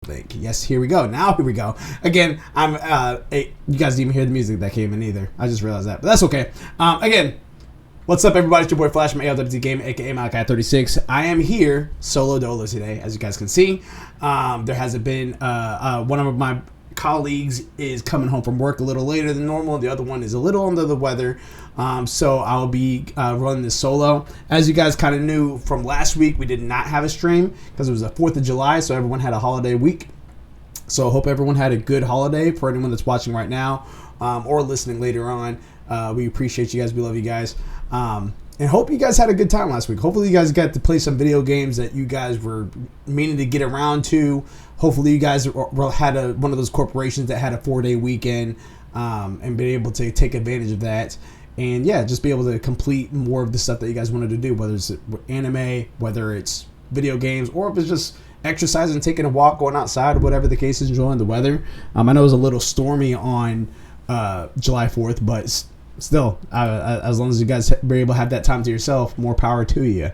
Link. Yes, here we go. Now here we go. Again, you guys didn't even hear the music that came in either. I just realized that, but that's okay. Again, what's up, everybody? It's your boy Flash from ALWT Game, aka Malachi36. I am here solo dolo today, as you guys can see. There hasn't been one of my colleagues is coming home from work a little later than normal. The other one is a little under the weather. So I'll be running this solo. As you guys kind of knew from last week, we did not have a stream because it was the 4th of July, so everyone had a holiday week. So I hope everyone had a good holiday. For anyone that's watching right now or listening later on, we appreciate you guys. We love you guys. And hope you guys had a good time last week. Hopefully you guys got to play some video games that you guys were meaning to get around to. Hopefully you guys had one of those corporations that had a 4-day weekend and been able to take advantage of that. And yeah, just be able to complete more of the stuff that you guys wanted to do, whether it's anime, whether it's video games, or if it's just exercising, taking a walk, going outside, or whatever the case is, enjoying the weather. I know it was a little stormy on July 4th, but still, as long as you guys were able to have that time to yourself, more power to you.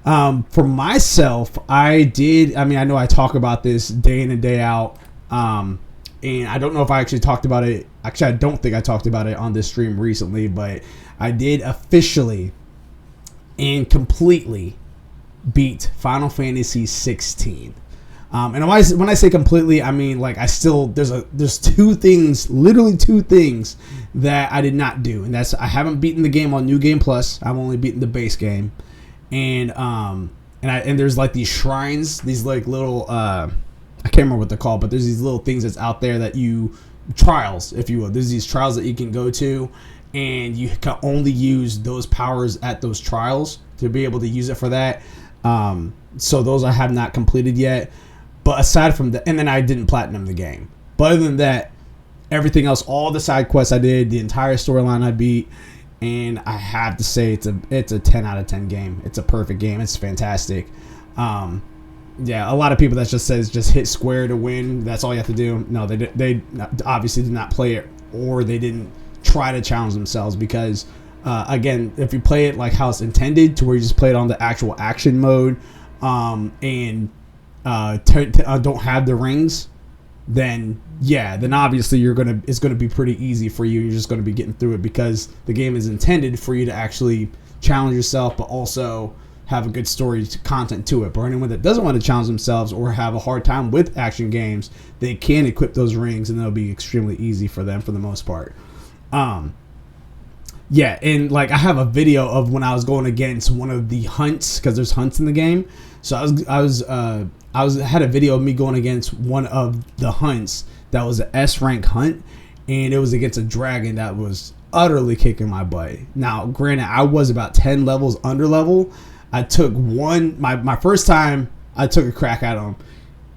For myself, I know I talk about this day in and day out, and I don't know if I actually talked about it. Actually, I don't think I talked about it on this stream recently, but I did officially and completely beat Final Fantasy 16. And when I say completely, I mean like there's literally two things that I did not do, and that's I haven't beaten the game on New Game Plus. I've only beaten the base game, and there's like these shrines, these like little I can't remember what they're called, but there's these little things that's out there that trials, if you will. There's these trials that you can go to, and you can only use those powers at those trials to be able to use it for that. So those I have not completed yet. But aside from that, and then I didn't platinum the game. But other than that, everything else, all the side quests I did, the entire storyline I beat, and I have to say it's a 10 out of 10 game. It's a perfect game. It's fantastic. Yeah, a lot of people that just says just hit square to win. That's all you have to do. No, they obviously did not play it, or they didn't try to challenge themselves because, again, if you play it like how it's intended, to where you just play it on the actual action mode, and don't have the rings, then obviously it's gonna be pretty easy for you. You're just gonna be getting through it because the game is intended for you to actually challenge yourself, but also have a good story content to it. But anyone that doesn't want to challenge themselves or have a hard time with action games, they can equip those rings, and they'll be extremely easy for them for the most part. Yeah, and like I have a video of when I was going against one of the hunts, because there's hunts in the game. So I had a video of me going against one of the hunts that was an S rank hunt, and it was against a dragon that was utterly kicking my butt. Now, granted, I was about 10 levels under level. I took my first time I took a crack at him,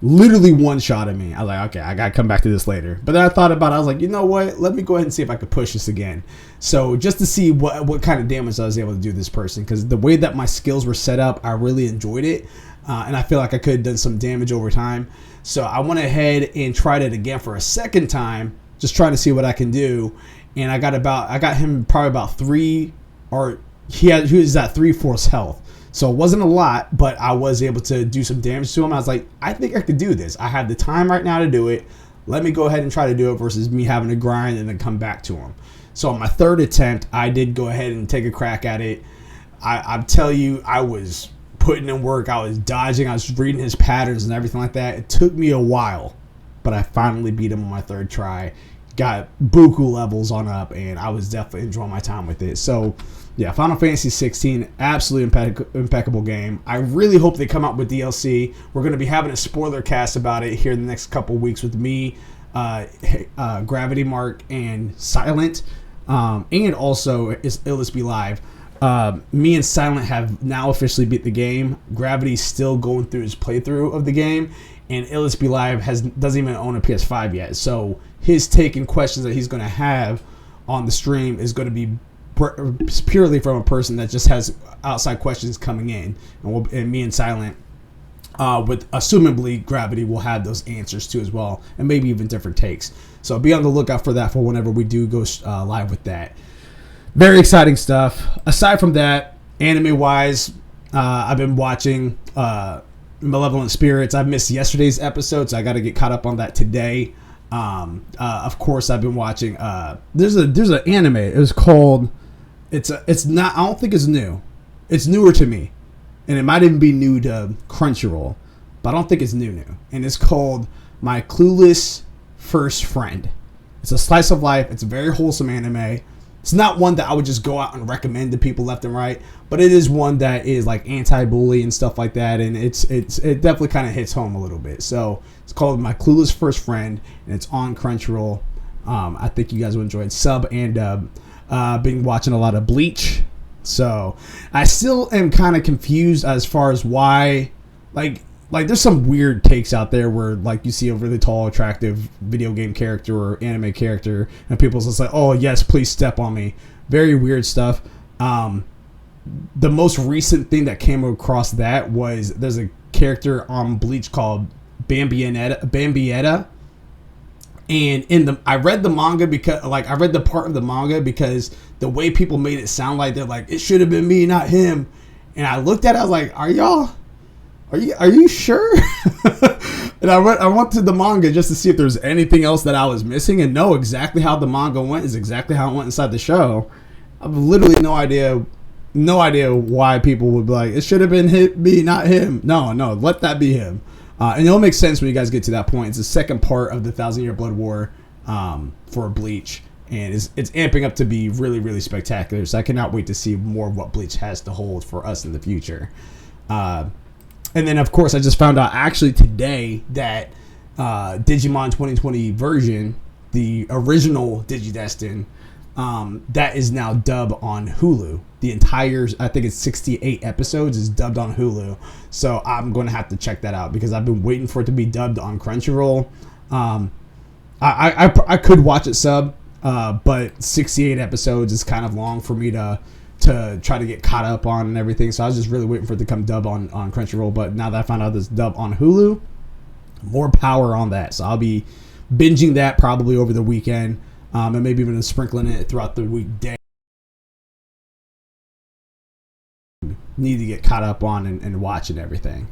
literally one shot at me. I was like, okay, I gotta come back to this later. But then I thought about it. I was like, you know what? Let me go ahead and see if I could push this again. So just to see what kind of damage I was able to do this person, because the way that my skills were set up, I really enjoyed it. And I feel like I could have done some damage over time. So I went ahead and tried it again for a second time, just trying to see what I can do. And I got him probably about he was at 3/4 health. So it wasn't a lot, but I was able to do some damage to him. I was like, I think I could do this. I have the time right now to do it. Let me go ahead and try to do it versus me having to grind and then come back to him. So on my third attempt, I did go ahead and take a crack at it. I tell you, I was putting in work. I was dodging. I was reading his patterns and everything like that. It took me a while, but I finally beat him on my third try. Got buku levels on up, and I was definitely enjoying my time with it. So yeah, Final Fantasy 16, absolutely impeccable game. I really hope they come out with DLC. We're going to be having a spoiler cast about it here in the next couple weeks with me, Gravity Mark, and Silent, and also ALWT Live. Me and Silent have now officially beat the game. Gravity's still going through his playthrough of the game, and ALWT Live doesn't even own a PS5 yet. So his take and questions that he's going to have on the stream is going to be purely from a person that just has outside questions coming in, and me and Silent, with assumably Gravity, will have those answers too as well, and maybe even different takes. So be on the lookout for that for whenever we do go live with that. Very exciting stuff. Aside from that, anime wise, I've been watching Malevolent Spirits. I missed yesterday's episode, so I got to get caught up on that today. Of course, I've been watching. There's an anime. It was called. It's not. I don't think it's new. It's newer to me, and it might even be new to Crunchyroll, but I don't think it's new. And it's called My Clueless First Friend. It's a slice of life. It's a very wholesome anime. It's not one that I would just go out and recommend to people left and right, but it is one that is like anti-bully and stuff like that, and it definitely kind of hits home a little bit. So it's called My Clueless First Friend, and it's on Crunchyroll. I think you guys will enjoy it, sub and dub. Been watching a lot of Bleach, so I still am kind of confused as far as why, like there's some weird takes out there where like you see a really tall, attractive video game character or anime character, and people's just like, oh yes, please step on me. Very weird stuff. The most recent thing that came across that was there's a character on Bleach called Bambietta. And I read the manga because I read the part of the manga because the way people made it sound like they're like, it should have been me, not him. And I looked at it, I was like, are you sure? And I went to the manga just to see if there's anything else that I was missing, and no, exactly how the manga went is exactly how it went inside the show. I have literally no idea why people would be like, it should have been me, not him. No, let that be him. And it'll make sense when you guys get to that point. It's the second part of the 1,000-Year Blood War for Bleach, and it's amping up to be really, really spectacular. So I cannot wait to see more of what Bleach has to hold for us in the future. And then, of course, I just found out actually today that Digimon 2020 version, the original Digidestin, that is now dubbed on Hulu. The entire, I think it's 68 episodes, is dubbed on Hulu. So I'm going to have to check that out because I've been waiting for it to be dubbed on Crunchyroll. I could watch it sub, but 68 episodes is kind of long for me to try to get caught up on and everything. So I was just really waiting for it to come dub on Crunchyroll. But now that I found out this dub on Hulu, more power on that. So I'll be binging that probably over the weekend, and maybe even sprinkling it throughout the weekday. Need to get caught up on and watch and everything.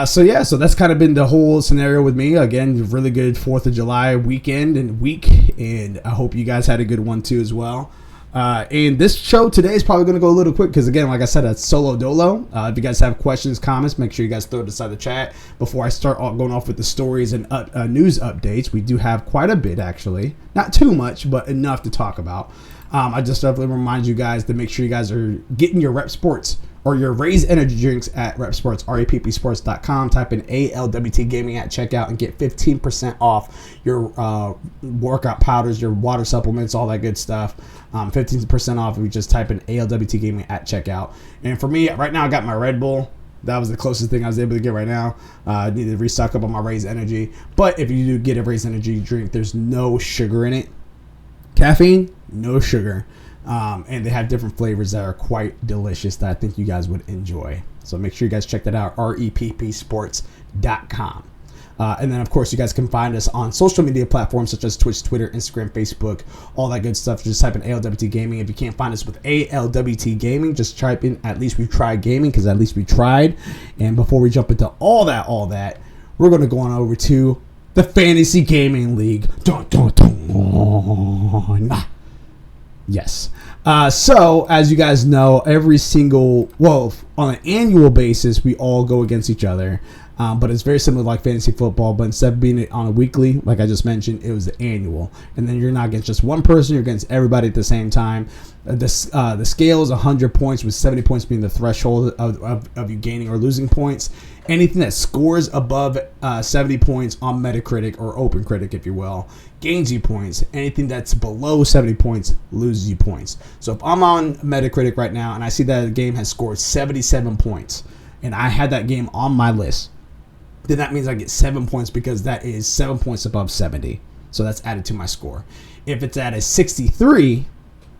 So that's kind of been the whole scenario with me. Again, really good 4th of July weekend and week, and I hope you guys had a good one too as well. And this show today is probably going to go a little quick because, again, like I said, it's solo dolo. If you guys have questions, comments, make sure you guys throw it inside the chat. Before I start going off with the stories and news updates, we do have quite a bit, actually. Not too much, but enough to talk about. I just definitely remind you guys to make sure you guys are getting your Rep Sports or your Raise Energy drinks at Rep Sports, reppsports.com. Type in ALWT Gaming at checkout and get 15% off your workout powders, your water supplements, all that good stuff. 15% off if you just type in ALWT Gaming at checkout. And for me, right now, I got my Red Bull. That was the closest thing I was able to get right now. I need to restock up on my Raise Energy. But if you do get a Raise Energy drink, there's no sugar in it. Caffeine, no sugar. And they have different flavors that are quite delicious that I think you guys would enjoy. So make sure you guys check that out, reppsports.com. And then, of course, you guys can find us on social media platforms such as Twitch, Twitter, Instagram, Facebook, all that good stuff. Just type in ALWT Gaming. If you can't find us with ALWT Gaming, just type in At Least We Tried Gaming, because at least we tried. And before we jump into all that, we're going to go on over to the Fantasy Gaming League. Dun, dun, dun. Yes. So, as you guys know, on an annual basis, we all go against each other. But it's very similar to like fantasy football, but instead of being on a weekly, like I just mentioned, it was the annual. And then you're not against just one person, you're against everybody at the same time. The scale is 100 points, with 70 points being the threshold of you gaining or losing points. Anything that scores above 70 points on Metacritic, or OpenCritic, if you will, gains you points. Anything that's below 70 points loses you points. So if I'm on Metacritic right now and I see that a game has scored 77 points, and I had that game on my list, then that means I get 7 points because that is 7 points above 70. So that's added to my score. If it's at a 63,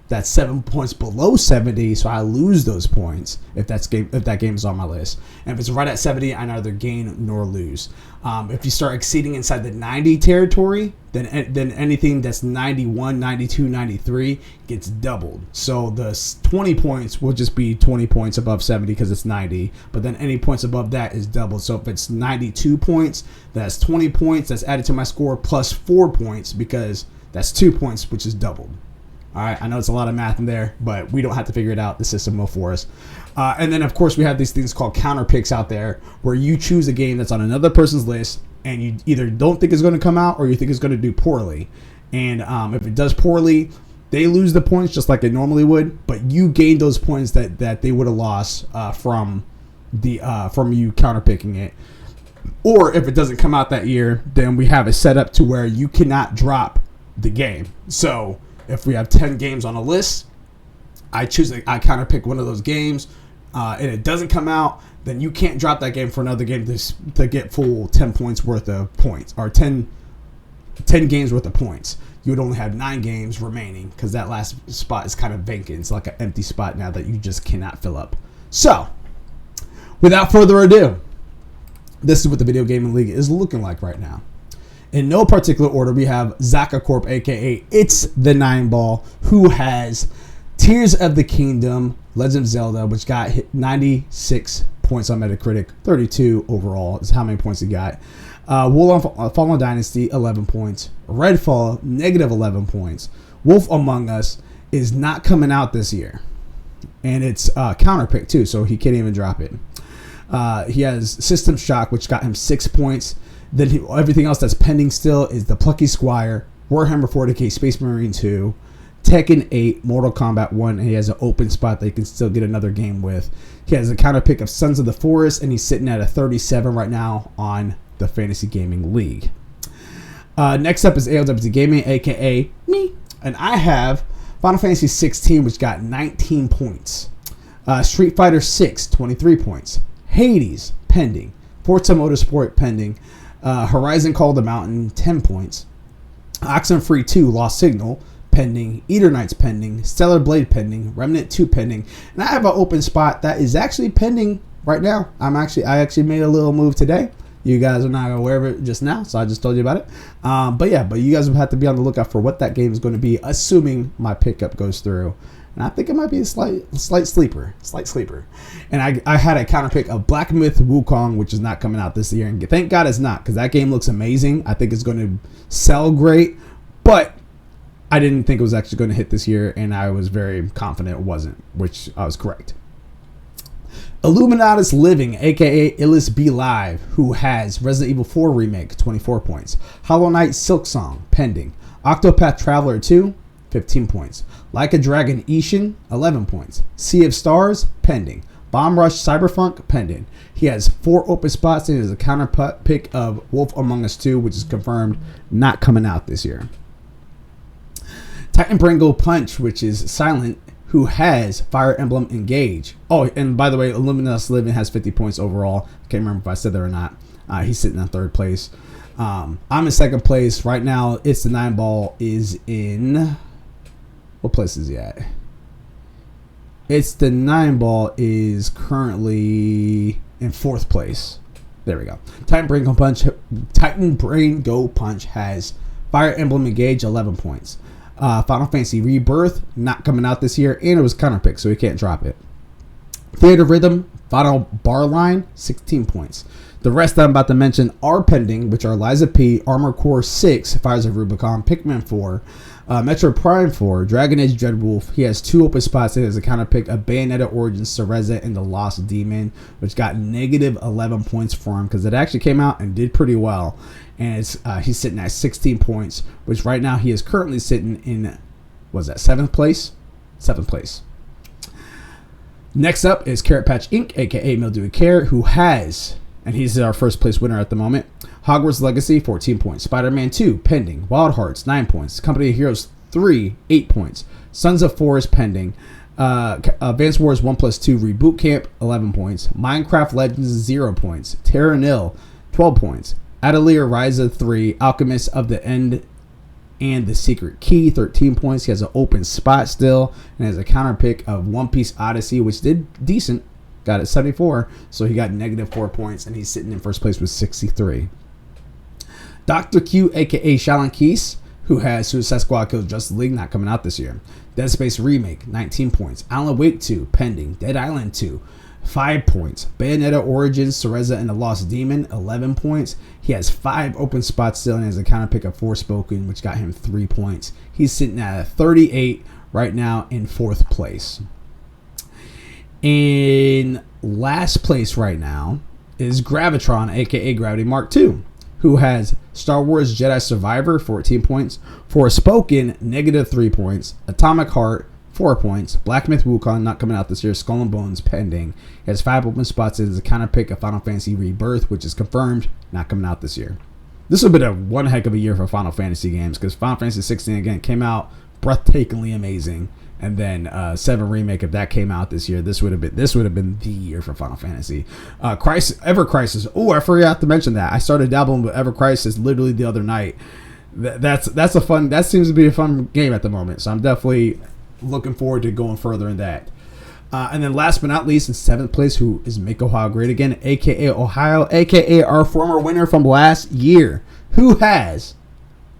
that's 7 points below 70, so I lose those points if that game is on my list. And if it's right at 70, I neither gain nor lose. If you start exceeding inside the 90 territory, then anything that's 91, 92, 93 gets doubled. So the 20 points will just be 20 points above 70 because it's 90, but then any points above that is doubled. So if it's 92 points, that's 20 points that's added to my score plus 4 points because that's 2 points, which is doubled. All right, I know it's a lot of math in there, but we don't have to figure it out. The system will for us. And then, of course, we have these things called counter picks out there where you choose a game that's on another person's list and you either don't think it's going to come out or you think it's going to do poorly. And if it does poorly, they lose the points just like it normally would, but you gain those points that they would have lost from you counter picking it. Or if it doesn't come out that year, then we have it set up to where you cannot drop the game. So if we have 10 games on a list, I counter pick one of those games, and it doesn't come out, then you can't drop that game for another game to get full 10 points worth of points, or 10 games worth of points. You would only have 9 games remaining because that last spot is kind of vacant. It's like an empty spot now that you just cannot fill up. So, without further ado, this is what the Video Gaming League is looking like right now. In no particular order, we have Zaka Corp, a.k.a. It's the 9-Ball, who has Tears of the Kingdom, Legend of Zelda, which got 96 points on Metacritic, 32 overall is how many points he got. Fallen Dynasty, 11 points. Redfall, negative 11 points. Wolf Among Us is not coming out this year. And it's counterpick, too, so he can't even drop it. He has System Shock, which got him 6 points. Then everything else that's pending still is the Plucky Squire, Warhammer 40k, Space Marine 2, Tekken 8, Mortal Kombat 1, and he has an open spot that he can still get another game with. He has a counter pick of Sons of the Forest, and he's sitting at a 37 right now on the Fantasy Gaming League. Next up is ALWT Gaming, a.k.a. me, and I have Final Fantasy 16, which got 19 points. Street Fighter 6, 23 points. Hades, pending. Forza Motorsport, pending. Horizon Call of the Mountain, 10 points. Oxenfree 2, Lost Signal, pending. Eternights, pending. Stellar Blade, pending. Remnant 2, pending. And I have an open spot that is actually pending right now. I actually made a little move today. You guys are not aware of it just now, so I just told you about it. But you guys will have to be on the lookout for what that game is going to be, assuming my pickup goes through. And I think it might be a slight sleeper. And I had a counter pick of Black Myth Wukong, which is not coming out this year. And thank God it's not, because that game looks amazing. I think it's going to sell great. But I didn't think it was actually going to hit this year, and I was very confident it wasn't, which I was correct. Illuminatus Living, a.k.a. Illis Be Live, who has Resident Evil 4 Remake, 24 points. Hollow Knight Silksong, pending. Octopath Traveler 2, 15 points. Like a Dragon Ishin, 11 points. Sea of Stars, pending. Bomb Rush Cyberpunk, pending. He has 4 open spots, and he has a counter pick of Wolf Among Us 2, which is confirmed not coming out this year. Titan Brain Go Punch, which is silent, who has Fire Emblem Engage. Oh, and by the way, Illuminous Living has 50 points overall. I can't remember if I said that or not. He's sitting in 3rd place. I'm in 2nd place. Right now, It's the 9-Ball is in... What place is he at? It's the 9-Ball is currently in 4th place. There we go. Titan Brain Go Punch has Fire Emblem Engage, 11 points. Final Fantasy Rebirth, not coming out this year, and it was counterpicked, so he can't drop it. Theater Rhythm, Final Bar Line, 16 points. The rest that I'm about to mention are pending, which are Liza P, Armor Core 6, Fires of Rubicon, Pikmin 4, Metro Prime 4, Dragon Age Dreadwolf. He has 2 open spots. He has a counterpick of Bayonetta Origins, Cereza, and The Lost Demon, which got negative 11 points for him because it actually came out and did pretty well. And he's sitting at 16 points, which right now he is currently sitting in, 7th place? 7th place. Next up is Carrot Patch Inc., a.k.a. Mildewy Carrot, who has, and he's our 1st place winner at the moment, Hogwarts Legacy, 14 points. Spider-Man 2, pending. Wild Hearts, 9 points. Company of Heroes 3, 8 points. Sons of Forest, pending. Advance Wars 1+2 Reboot Camp, 11 points. Minecraft Legends, 0 points. Terra Nil, 12 points. Atelier Ryza 3, Alchemist of the End and The Secret Key, 13 points. He has an open spot still and has a counter pick of One Piece Odyssey, which did decent. Got it 74, so he got negative 4 points, and he's sitting in first place with 63. Dr. Q, a.k.a. Shaolin Keys, who has Suicide Squad Kills Justice League, not coming out this year. Dead Space Remake, 19 points. ALWT 2, pending. Dead Island 2, 5 points. Bayonetta Origins, Cereza and the Lost Demon, 11 points. He has 5 open spots still and has a counter pick of Forspoken, which got him 3 points. He's sitting at 38 right now in 4th place. In last place right now is Gravitron, aka Gravity Mark II, who has Star Wars Jedi Survivor, 14 points. Forspoken, negative 3 points. Atomic Heart, 4 points. Black Myth Wukong, not coming out this year. Skull and Bones, pending. He has 5 open spots. It is a counter pick of Final Fantasy Rebirth, which is confirmed, not coming out this year. This would have been one heck of a year for Final Fantasy games, because Final Fantasy 16 again came out breathtakingly amazing. And then 7 Remake, if that came out this year, this would have been the year for Final Fantasy. Ever Crisis. Oh, I forgot to mention that. I started dabbling with Ever Crisis literally the other night. That seems to be a fun game at the moment. So I'm definitely looking forward to going further in that. And then last but not least, in 7th place, who is Make Ohio Great Again, aka Ohio, aka our former winner from last year, who has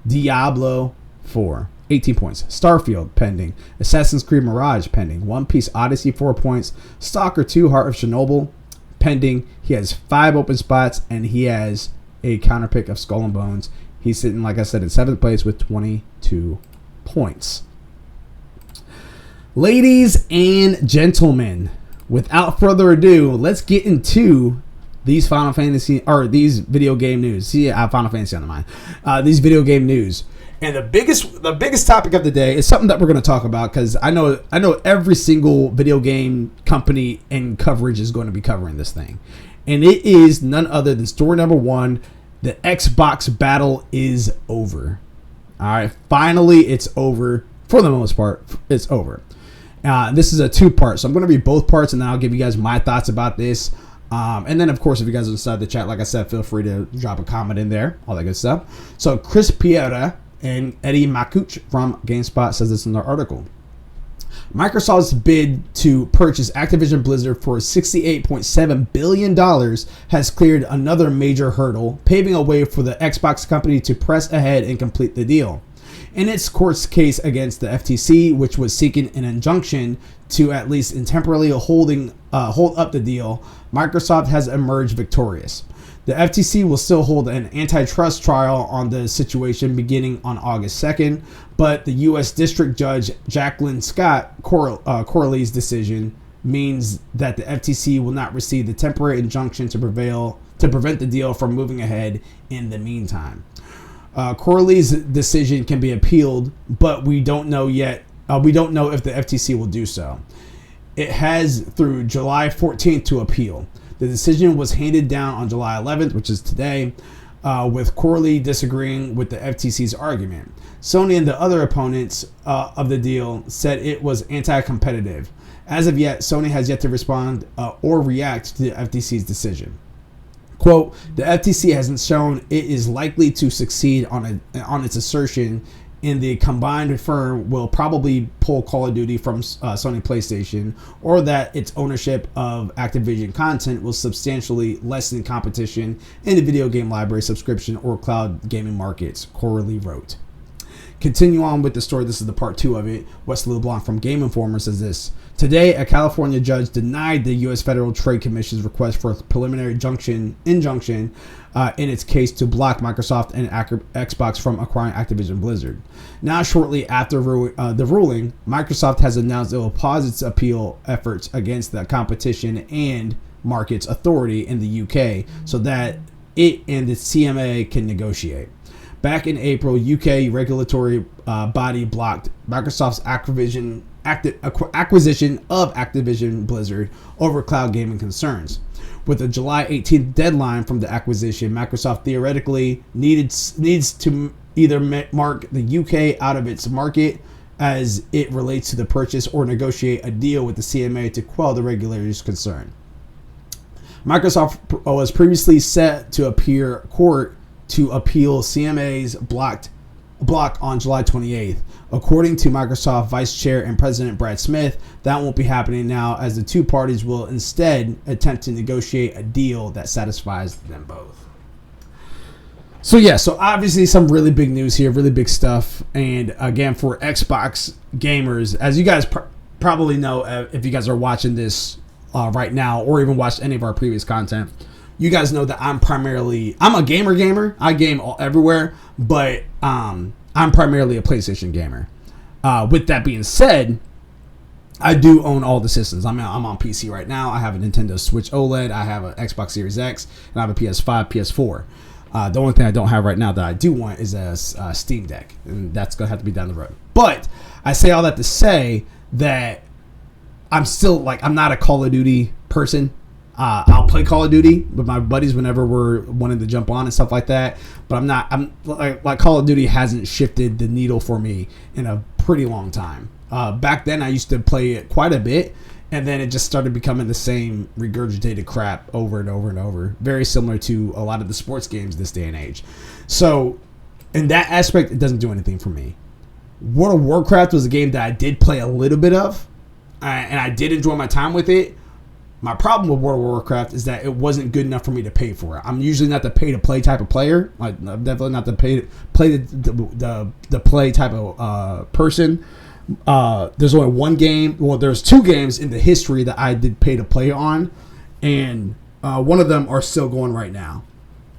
Diablo 4. 18 points. Starfield, pending. Assassin's Creed Mirage, pending. One Piece Odyssey, 4 points. Stalker 2, Heart of Chernobyl, pending. He has 5 open spots, and he has a counter pick of Skull and Bones. He's sitting, like I said, in 7th place with 22 points. Ladies and gentlemen, without further ado, let's get into these these video game news. See, I have Final Fantasy on the mind. These video game news. And the biggest topic of the day is something that we're going to talk about, because I know every single video game company and coverage is going to be covering this thing. And it is none other than story number 1. The Xbox battle is over. All right. Finally, it's over. For the most part, it's over. This is a 2-part. So I'm going to read both parts, and then I'll give you guys my thoughts about this. And then, of course, if you guys are inside the chat, like I said, feel free to drop a comment in there. All that good stuff. So Chris Piera and Eddie Makuch from GameSpot says this in their article. Microsoft's bid to purchase Activision Blizzard for $68.7 billion has cleared another major hurdle, paving a way for the Xbox company to press ahead and complete the deal. In its court case against the FTC, which was seeking an injunction to at least temporarily hold up the deal, Microsoft has emerged victorious. The FTC will still hold an antitrust trial on the situation beginning on August 2nd, but the U.S. District Judge Jacqueline Scott Corley's decision means that the FTC will not receive the temporary injunction to prevent the deal from moving ahead in the meantime. Corley's decision can be appealed, but we don't know yet. We don't know if the FTC will do so. It has through July 14th to appeal. The decision was handed down on July 11th, which is today, with Corley disagreeing with the FTC's argument. Sony and the other opponents of the deal said it was anti-competitive. As of yet, Sony has yet to respond or react to the FTC's decision. Quote, the FTC hasn't shown it is likely to succeed on its assertion in the combined firm will probably pull Call of Duty from Sony PlayStation, or that its ownership of Activision content will substantially lessen competition in the video game library subscription or cloud gaming markets, Corley wrote. Continue on with the story. This is the part 2 of it. Wesley LeBlanc from Game Informer says this. Today, a California judge denied the U.S. Federal Trade Commission's request for a preliminary injunction in its case to block Microsoft and Xbox from acquiring Activision Blizzard. Now, shortly after the ruling, Microsoft has announced it will pause its appeal efforts against the Competition and Markets Authority in the UK so that it and the CMA can negotiate. Back in April, UK regulatory body blocked Microsoft's acquisition of Activision Blizzard over cloud gaming concerns. With a July 18th deadline from the acquisition, Microsoft theoretically needs to either mark the UK out of its market as it relates to the purchase or negotiate a deal with the CMA to quell the regulators' concern. Microsoft was previously set to appear court to appeal CMA's blocked block on July 28th. According to Microsoft Vice Chair and President Brad Smith, that won't be happening now, as the two parties will instead attempt to negotiate a deal that satisfies them both. So yeah, so obviously some really big news here, really big stuff. And again, for Xbox gamers, as you guys probably know, if you guys are watching this right now or even watched any of our previous content, you guys know that I'm a gamer. I game everywhere, but I'm primarily a PlayStation gamer. With that being said, I do own all the systems. I'm on PC right now. I have a Nintendo Switch OLED. I have an Xbox Series X, and I have a PS5, PS4. The only thing I don't have right now that I do want is a Steam Deck, and that's going to have to be down the road. But I say all that to say that I'm still, I'm not a Call of Duty person. I'll play Call of Duty with my buddies whenever we're wanting to jump on and stuff like that. But I'm like Call of Duty hasn't shifted the needle for me in a pretty long time. Back then I used to play it quite a bit, and then it just started becoming the same regurgitated crap over and over and over. Very similar to a lot of the sports games this day and age. So in that aspect, it doesn't do anything for me. World of Warcraft was a game that I did play a little bit of, and I did enjoy my time with it. My problem with World of Warcraft is that it wasn't good enough for me to pay for it. I'm usually not the pay-to-play type of player. I'm definitely not the play type of person. There's only one game. Well, there's two games in the history that I did pay-to-play on, and one of them are still going right now.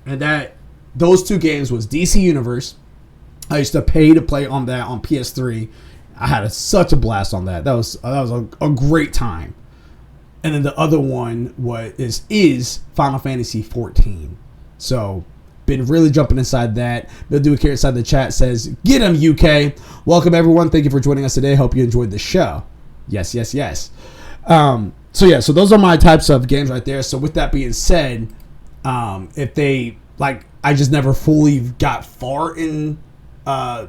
And those two games was DC Universe. I used to pay to play on that on PS3. I had such a blast on that. That was a great time. And then the other one is Final Fantasy 14. So, been really jumping inside that. Bill Duke here inside the chat says, "Get him, UK." Welcome, everyone. Thank you for joining us today. Hope you enjoyed the show. Yes. So those are my types of games right there. So with that being said, if they I just never fully got far in World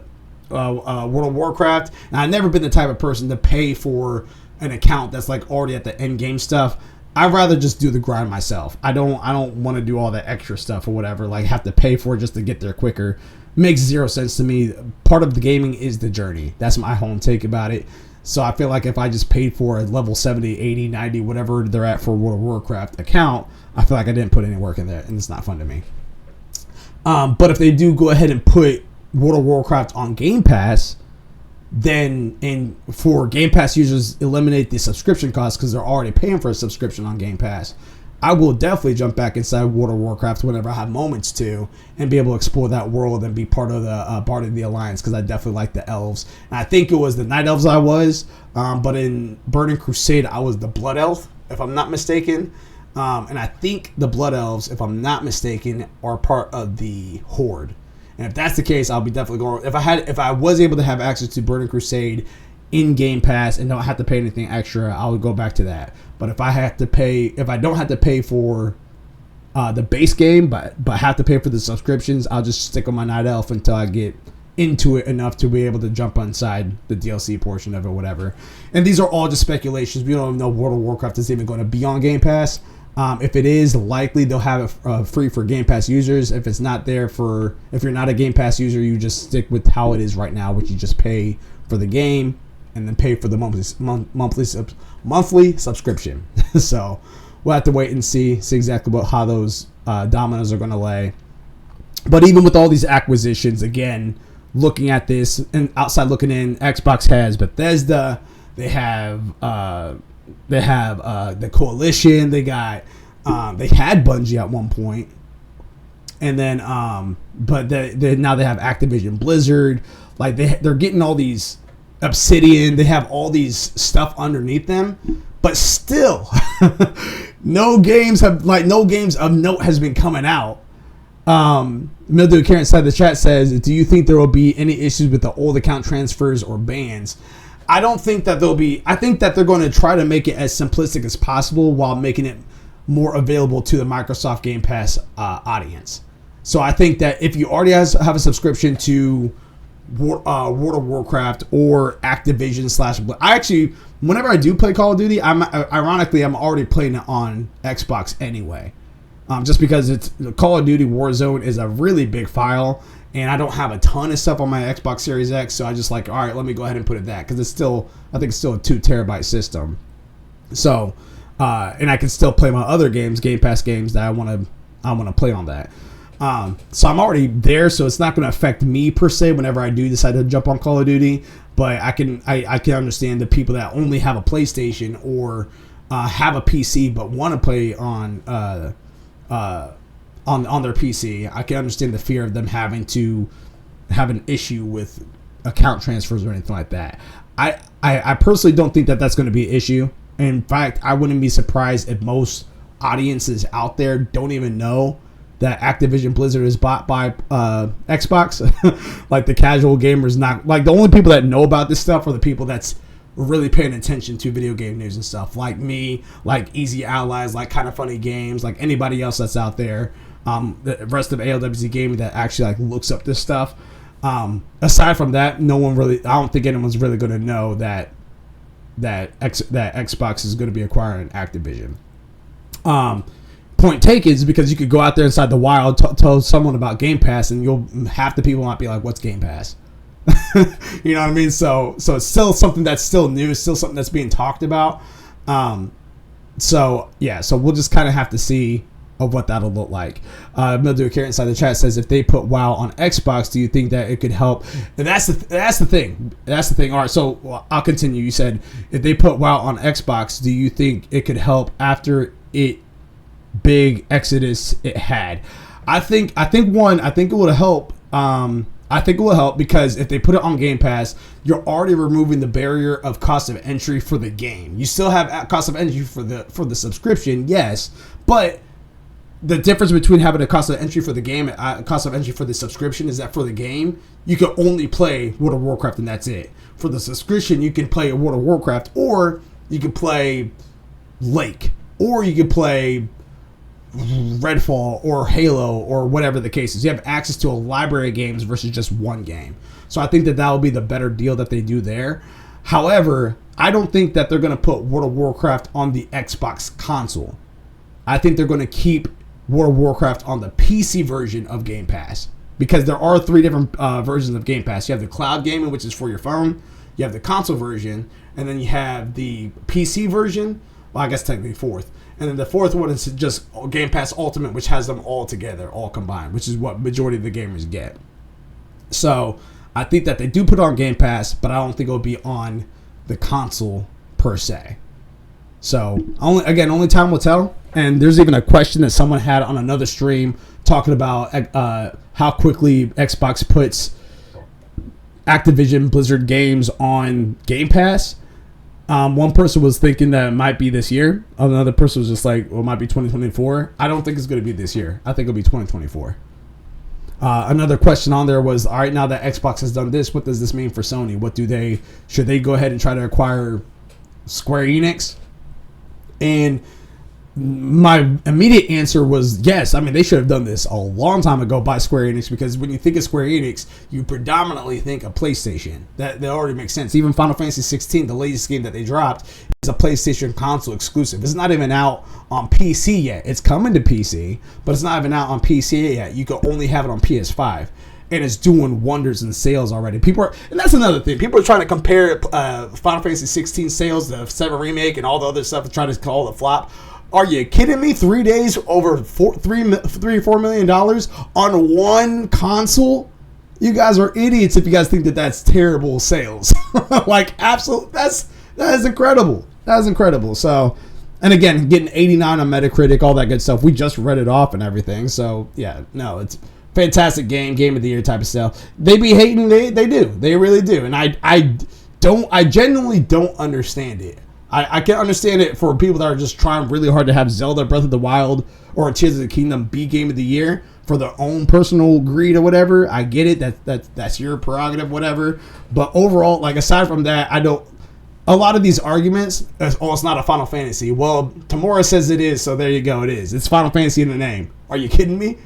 of Warcraft, and I've never been the type of person to pay for an account that's already at the end game stuff. I'd rather just do the grind myself. I don't want to do all that extra stuff or whatever, have to pay for it just to get there quicker. Makes zero sense to me. Part of the gaming is the journey. That's my whole take about it. So I feel like if I just paid for a level 70, 80, 90, whatever they're at for World of Warcraft account, I feel like I didn't put any work in there, and it's not fun to me. But if they do go ahead and put World of Warcraft on Game Pass, then for Game Pass users, eliminate the subscription costs because they're already paying for a subscription on Game Pass. I will definitely jump back inside World of Warcraft whenever I have moments to, and be able to explore that world and be part of the Alliance, because I definitely like the elves. And I think it was the Night Elves I was, but in Burning Crusade I was the Blood Elf, if I'm not mistaken. And I think the Blood Elves, if I'm not mistaken, are part of the Horde. And if that's the case, I'll be definitely going. If I was able to have access to Burning Crusade in Game Pass and don't have to pay anything extra, I would go back to that. But if I don't have to pay for the base game, but have to pay for the subscriptions, I'll just stick on my Night Elf until I get into it enough to be able to jump inside the DLC portion of it, whatever. And these are all just speculations. We don't even know World of Warcraft is even going to be on Game Pass. If it is, likely they'll have it free for Game Pass users. If it's not there if you're not a Game Pass user, you just stick with how it is right now, which you just pay for the game and then pay for the monthly subscription. So we'll have to wait and see exactly how those dominoes are going to lay. But even with all these acquisitions, again, looking at this and outside looking in, Xbox has Bethesda, they have the Coalition. They had Bungie at one point, and then but now they have Activision Blizzard. They're getting all these Obsidian. They have all these stuff underneath them, but still, no games of note has been coming out. Mildew Karen inside the chat says, "Do you think there will be any issues with the old account transfers or bans?" I don't think that there'll be. I think that they're going to try to make it as simplistic as possible while making it more available to the Microsoft Game Pass audience. So I think that if you already have a subscription to World of Warcraft or Activision / I actually, whenever I do play Call of Duty, I'm already playing it on Xbox anyway. Just because it's Call of Duty Warzone is a really big file, and I don't have a ton of stuff on my Xbox Series X, so I just like, all right, let me go ahead and put it that, because I think it's still a 2 terabyte system. So, and I can still play my other games, Game Pass games that I want to play on that. So I'm already there, so it's not going to affect me per se whenever I do decide to jump on Call of Duty. But I can understand the people that only have a PlayStation or have a PC but want to play on their PC. I can understand the fear of them having to have an issue with account transfers or anything like that. I personally don't think that that's going to be an issue. In fact, I wouldn't be surprised if most audiences out there don't even know that Activision Blizzard is bought by Xbox. Like the casual gamers, not like the only people that know about this stuff are the people that's really paying attention to video game news and stuff, like me, like Easy Allies, like Kind of Funny Games, like anybody else that's out there. The rest of ALWT Gaming that actually like looks up this stuff. Aside from that, no one really. I don't think anyone's really going to know that Xbox is going to be acquiring Activision. Point taken is because you could go out there inside the wild, tell someone about Game Pass, and half the people might be like, "What's Game Pass?" You know what I mean? So it's still something that's still new, still something that's being talked about. So we'll just kind of have to see of what that'll look like. Mildew Carrot inside the chat says, if they put WoW on Xbox, do you think that it could help? And that's the thing. That's the thing. All right, so I'll continue. You said if they put WoW on Xbox, do you think it could help after it big exodus it had? I think it will help. I think it will help because if they put it on Game Pass, you're already removing the barrier of cost of entry for the game. You still have cost of entry for the subscription, yes, but the difference between having a cost of entry for the game and a cost of entry for the subscription is that for the game, you can only play World of Warcraft and that's it. For the subscription, you can play World of Warcraft, or you can play Lake, or you can play Redfall or Halo or whatever the case is. You have access to a library of games versus just one game. So I think that will be the better deal that they do there. However, I don't think that they're going to put World of Warcraft on the Xbox console. I think they're going to keep World of Warcraft on the PC version of Game Pass, because there are 3 different versions of Game Pass. You have the cloud gaming, which is for your phone. You have the console version, and then you have the PC version. Well, I guess technically 4th. And then the 4th one is just Game Pass Ultimate, which has them all together, all combined, which is what majority of the gamers get. So I think that they do put it on Game Pass, but I don't think it'll be on the console per se. So only time will tell. And there's even a question that someone had on another stream talking about how quickly Xbox puts Activision Blizzard games on Game Pass. One person was thinking that it might be this year. Another person was just like, well, it might be 2024. I don't think it's going to be this year. I think it'll be 2024. Another question on there was, all right, now that Xbox has done this, what does this mean for Sony? Should they go ahead and try to acquire Square Enix? And my immediate answer was yes. I mean, they should have done this a long time ago by Square Enix, because when you think of Square Enix, you predominantly think of PlayStation. That already makes sense. Even Final Fantasy 16, the latest game that they dropped, is a PlayStation console exclusive. It's not even out on PC yet. It's coming to PC, but it's not even out on PC yet. You can only have it on PS5. And it's doing wonders in sales already. And that's another thing. People are trying to compare Final Fantasy 16 sales to 7 Remake and all the other stuff and try to call it a flop. Are you kidding me? 3 days over $4 million on one console? You guys are idiots if you guys think that that's terrible sales. Like, absolute. That is incredible. That is incredible. So, and again, getting 89 on Metacritic, all that good stuff. We just read it off and everything. So, yeah, no, it's fantastic game of the year type of stuff. They be hating, they do. They really do. And I genuinely don't understand it. I can understand it for people that are just trying really hard to have Zelda Breath of the Wild or Tears of the Kingdom be game of the year for their own personal greed or whatever. I get it. That's your prerogative, whatever. But overall, like, aside from that, a lot of these arguments, it's not a Final Fantasy. Well, Tamura says it is, so there you go, it is. It's Final Fantasy in the name. Are you kidding me?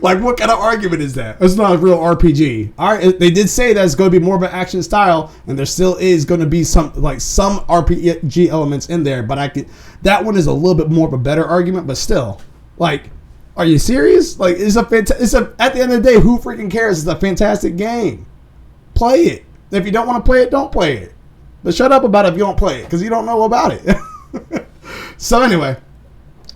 Like, what kind of argument is that? It's not a real RPG. All right, they did say that it's going to be more of an action style, and there still is going to be some RPG elements in there, but that one is a little bit more of a better argument, but still, like, Are you serious? Like, it's a at the end of the day, who freaking cares? It's a fantastic game. Play it. If you don't want to play it, don't play it. But shut up about it if you don't play it, because you don't know about it. So anyway,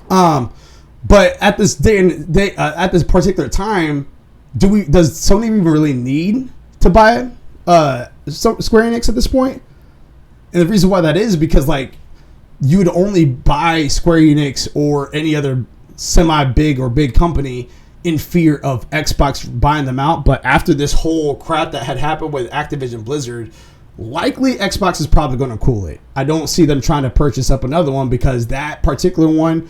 but at this at this particular time, does Sony even really need to buy Square Enix at this point? And the reason why that is because, like, you would only buy Square Enix or any other semi-big or big company in fear of Xbox buying them out. But after this whole crap that had happened with Activision Blizzard, likely Xbox is probably going to cool it. I don't see them trying to purchase up another one because that particular one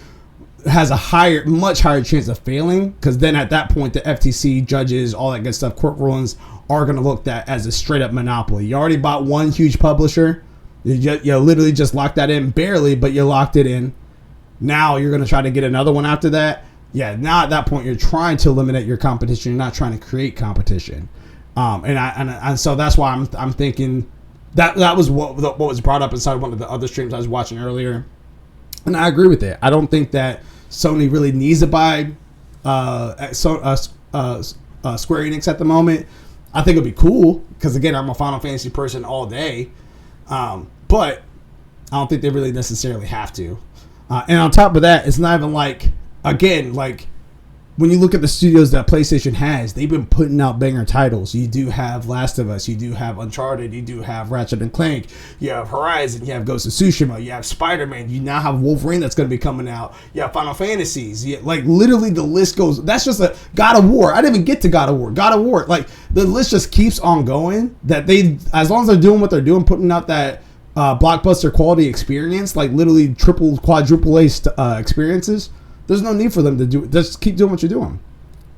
has a much higher chance of failing, because then at that point the FTC, judges, all that good stuff, court rulings are going to look at as a straight up monopoly. You already bought one huge publisher. You literally just locked that in barely, but you locked it in. Now you're going to try to get another one after that. Yeah, now at that point you're trying to eliminate your competition. You're not trying to create competition. And so that's why I'm thinking that was what was brought up inside one of the other streams I was watching earlier. And I agree with it. I don't think that Sony really needs to buy Square Enix at the moment. I think it'd be cool because, again, I'm a Final Fantasy person all day. But I don't think they really necessarily have to. And on top of that, it's not even like, again, like when you look at the studios that PlayStation has, they've been putting out banger titles. You do have Last of Us, you do have Uncharted, you do have Ratchet and Clank, you have Horizon, you have Ghost of Tsushima, you have Spider-Man, you now have Wolverine that's going to be coming out, you have Final Fantasies, like literally the list goes. That's just a God of War. I didn't even get to God of War. Like the list just keeps on going. That they, as long as they're doing what they're doing, putting out that blockbuster quality experience, like literally triple, quadruple A experiences. There's no need for them to do it. Just keep doing what you're doing.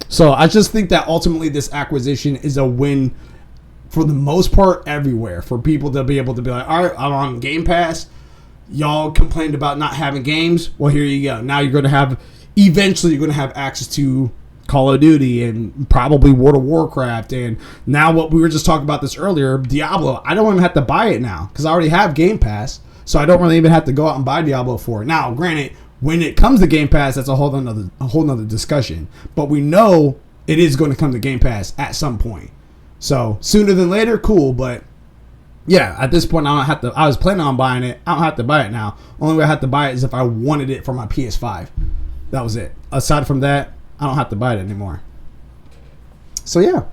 So I just think that ultimately this acquisition is a win for the most part everywhere. For people to be able to be like, all right, I'm on Game Pass. Y'all complained about not having games. Well, here you go. Now eventually you're going to have access to Call of Duty and probably World of Warcraft. And now what we were just talking about this earlier, Diablo. I don't even have to buy it now because I already have Game Pass. So I don't really even have to go out and buy Diablo 4. Now, granted, when it comes to Game Pass, that's a whole nother discussion. But we know it is going to come to Game Pass at some point. So sooner than later, cool. But yeah, at this point, I don't have to. I was planning on buying it. I don't have to buy it now. Only way I have to buy it is if I wanted it for my PS5. That was it. Aside from that, I don't have to buy it anymore. So yeah.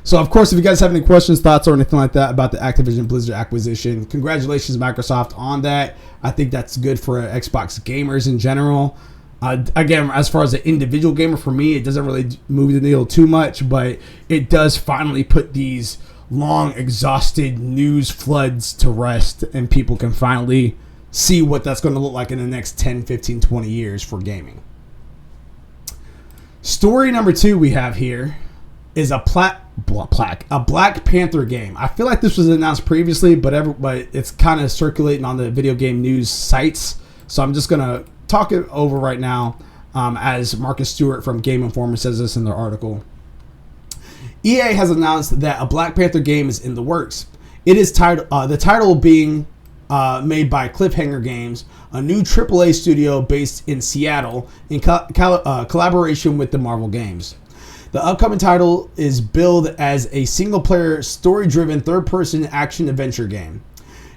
So, of course, if you guys have any questions, thoughts, or anything like that about the Activision Blizzard acquisition, congratulations, Microsoft, on that. I think that's good for Xbox gamers in general. Again, as far as an individual gamer, for me, it doesn't really move the needle too much, but it does finally put these long, exhausted news floods to rest, and people can finally see what that's going to look like in the next 10, 15, 20 years for gaming. Story number 2 we have here is a Black Panther game. I feel like this was announced previously, but it's kind of circulating on the video game news sites. So I'm just gonna talk it over right now, as Marcus Stewart from Game Informer says this in their article. EA has announced that a Black Panther game is in the works. It is the title being made by Cliffhanger Games, a new AAA studio based in Seattle, in collaboration with the Marvel Games. The upcoming title is billed as a single-player, story-driven, third-person action-adventure game.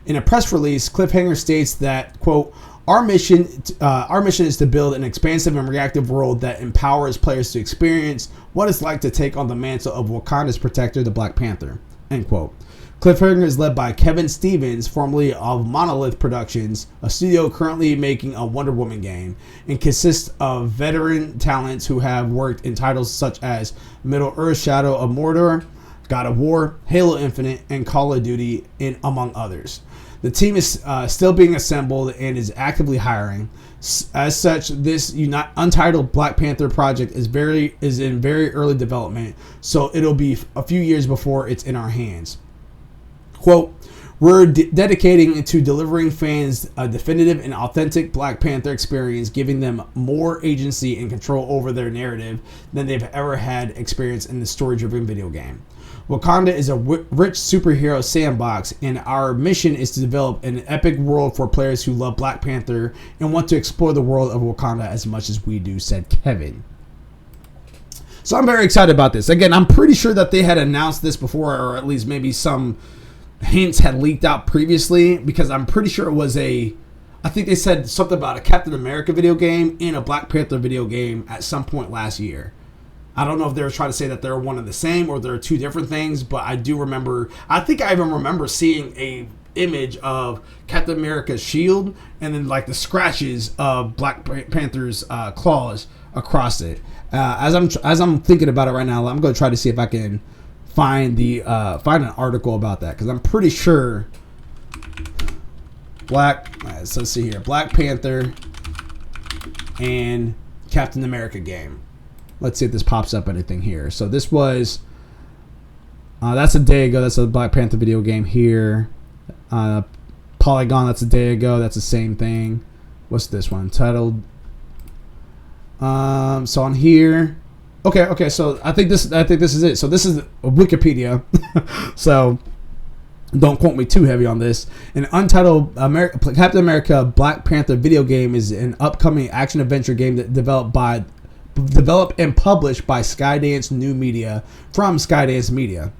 In a press release, Cliffhanger states that, quote, Our mission is to build an expansive and reactive world that empowers players to experience what it's like to take on the mantle of Wakanda's protector, the Black Panther, end quote. Cliffhanger is led by Kevin Stevens, formerly of Monolith Productions, a studio currently making a Wonder Woman game, and consists of veteran talents who have worked in titles such as Middle-earth: Shadow of Mordor, God of War, Halo Infinite, and Call of Duty, among others. The team is still being assembled and is actively hiring. As such, this untitled Black Panther project is in very early development, so it'll be a few years before it's in our hands. Quote, we're dedicating to delivering fans a definitive and authentic Black Panther experience, giving them more agency and control over their narrative than they've ever had experience in the story-driven video game. Wakanda is a rich superhero sandbox, and our mission is to develop an epic world for players who love Black Panther and want to explore the world of Wakanda as much as we do, said Kevin. So I'm very excited about this. Again, I'm pretty sure that they had announced this before, or at least maybe some hints had leaked out previously, because I'm pretty sure it was I think they said something about a Captain America video game and a Black Panther video game at some point last year. I don't know if they were trying to say that they're one and the same or they're two different things, but I do remember, I think I even remember seeing a image of Captain America's shield and then like the scratches of Black Panther's claws across it. As I'm thinking about it right now, I'm going to try to see if I can find an article about that, because I'm pretty sure so let's see here, Black Panther and Captain America game. Let's see if this pops up anything here. So this was that's a day ago. That's a Black Panther video game here. Polygon, that's a day ago. That's the same thing. What's this one titled? So on here, okay. So I think this is it. So this is Wikipedia. So don't quote me too heavy on this. An untitled Captain America Black Panther video game is an upcoming action adventure game that developed and published by Skydance New Media from Skydance Media.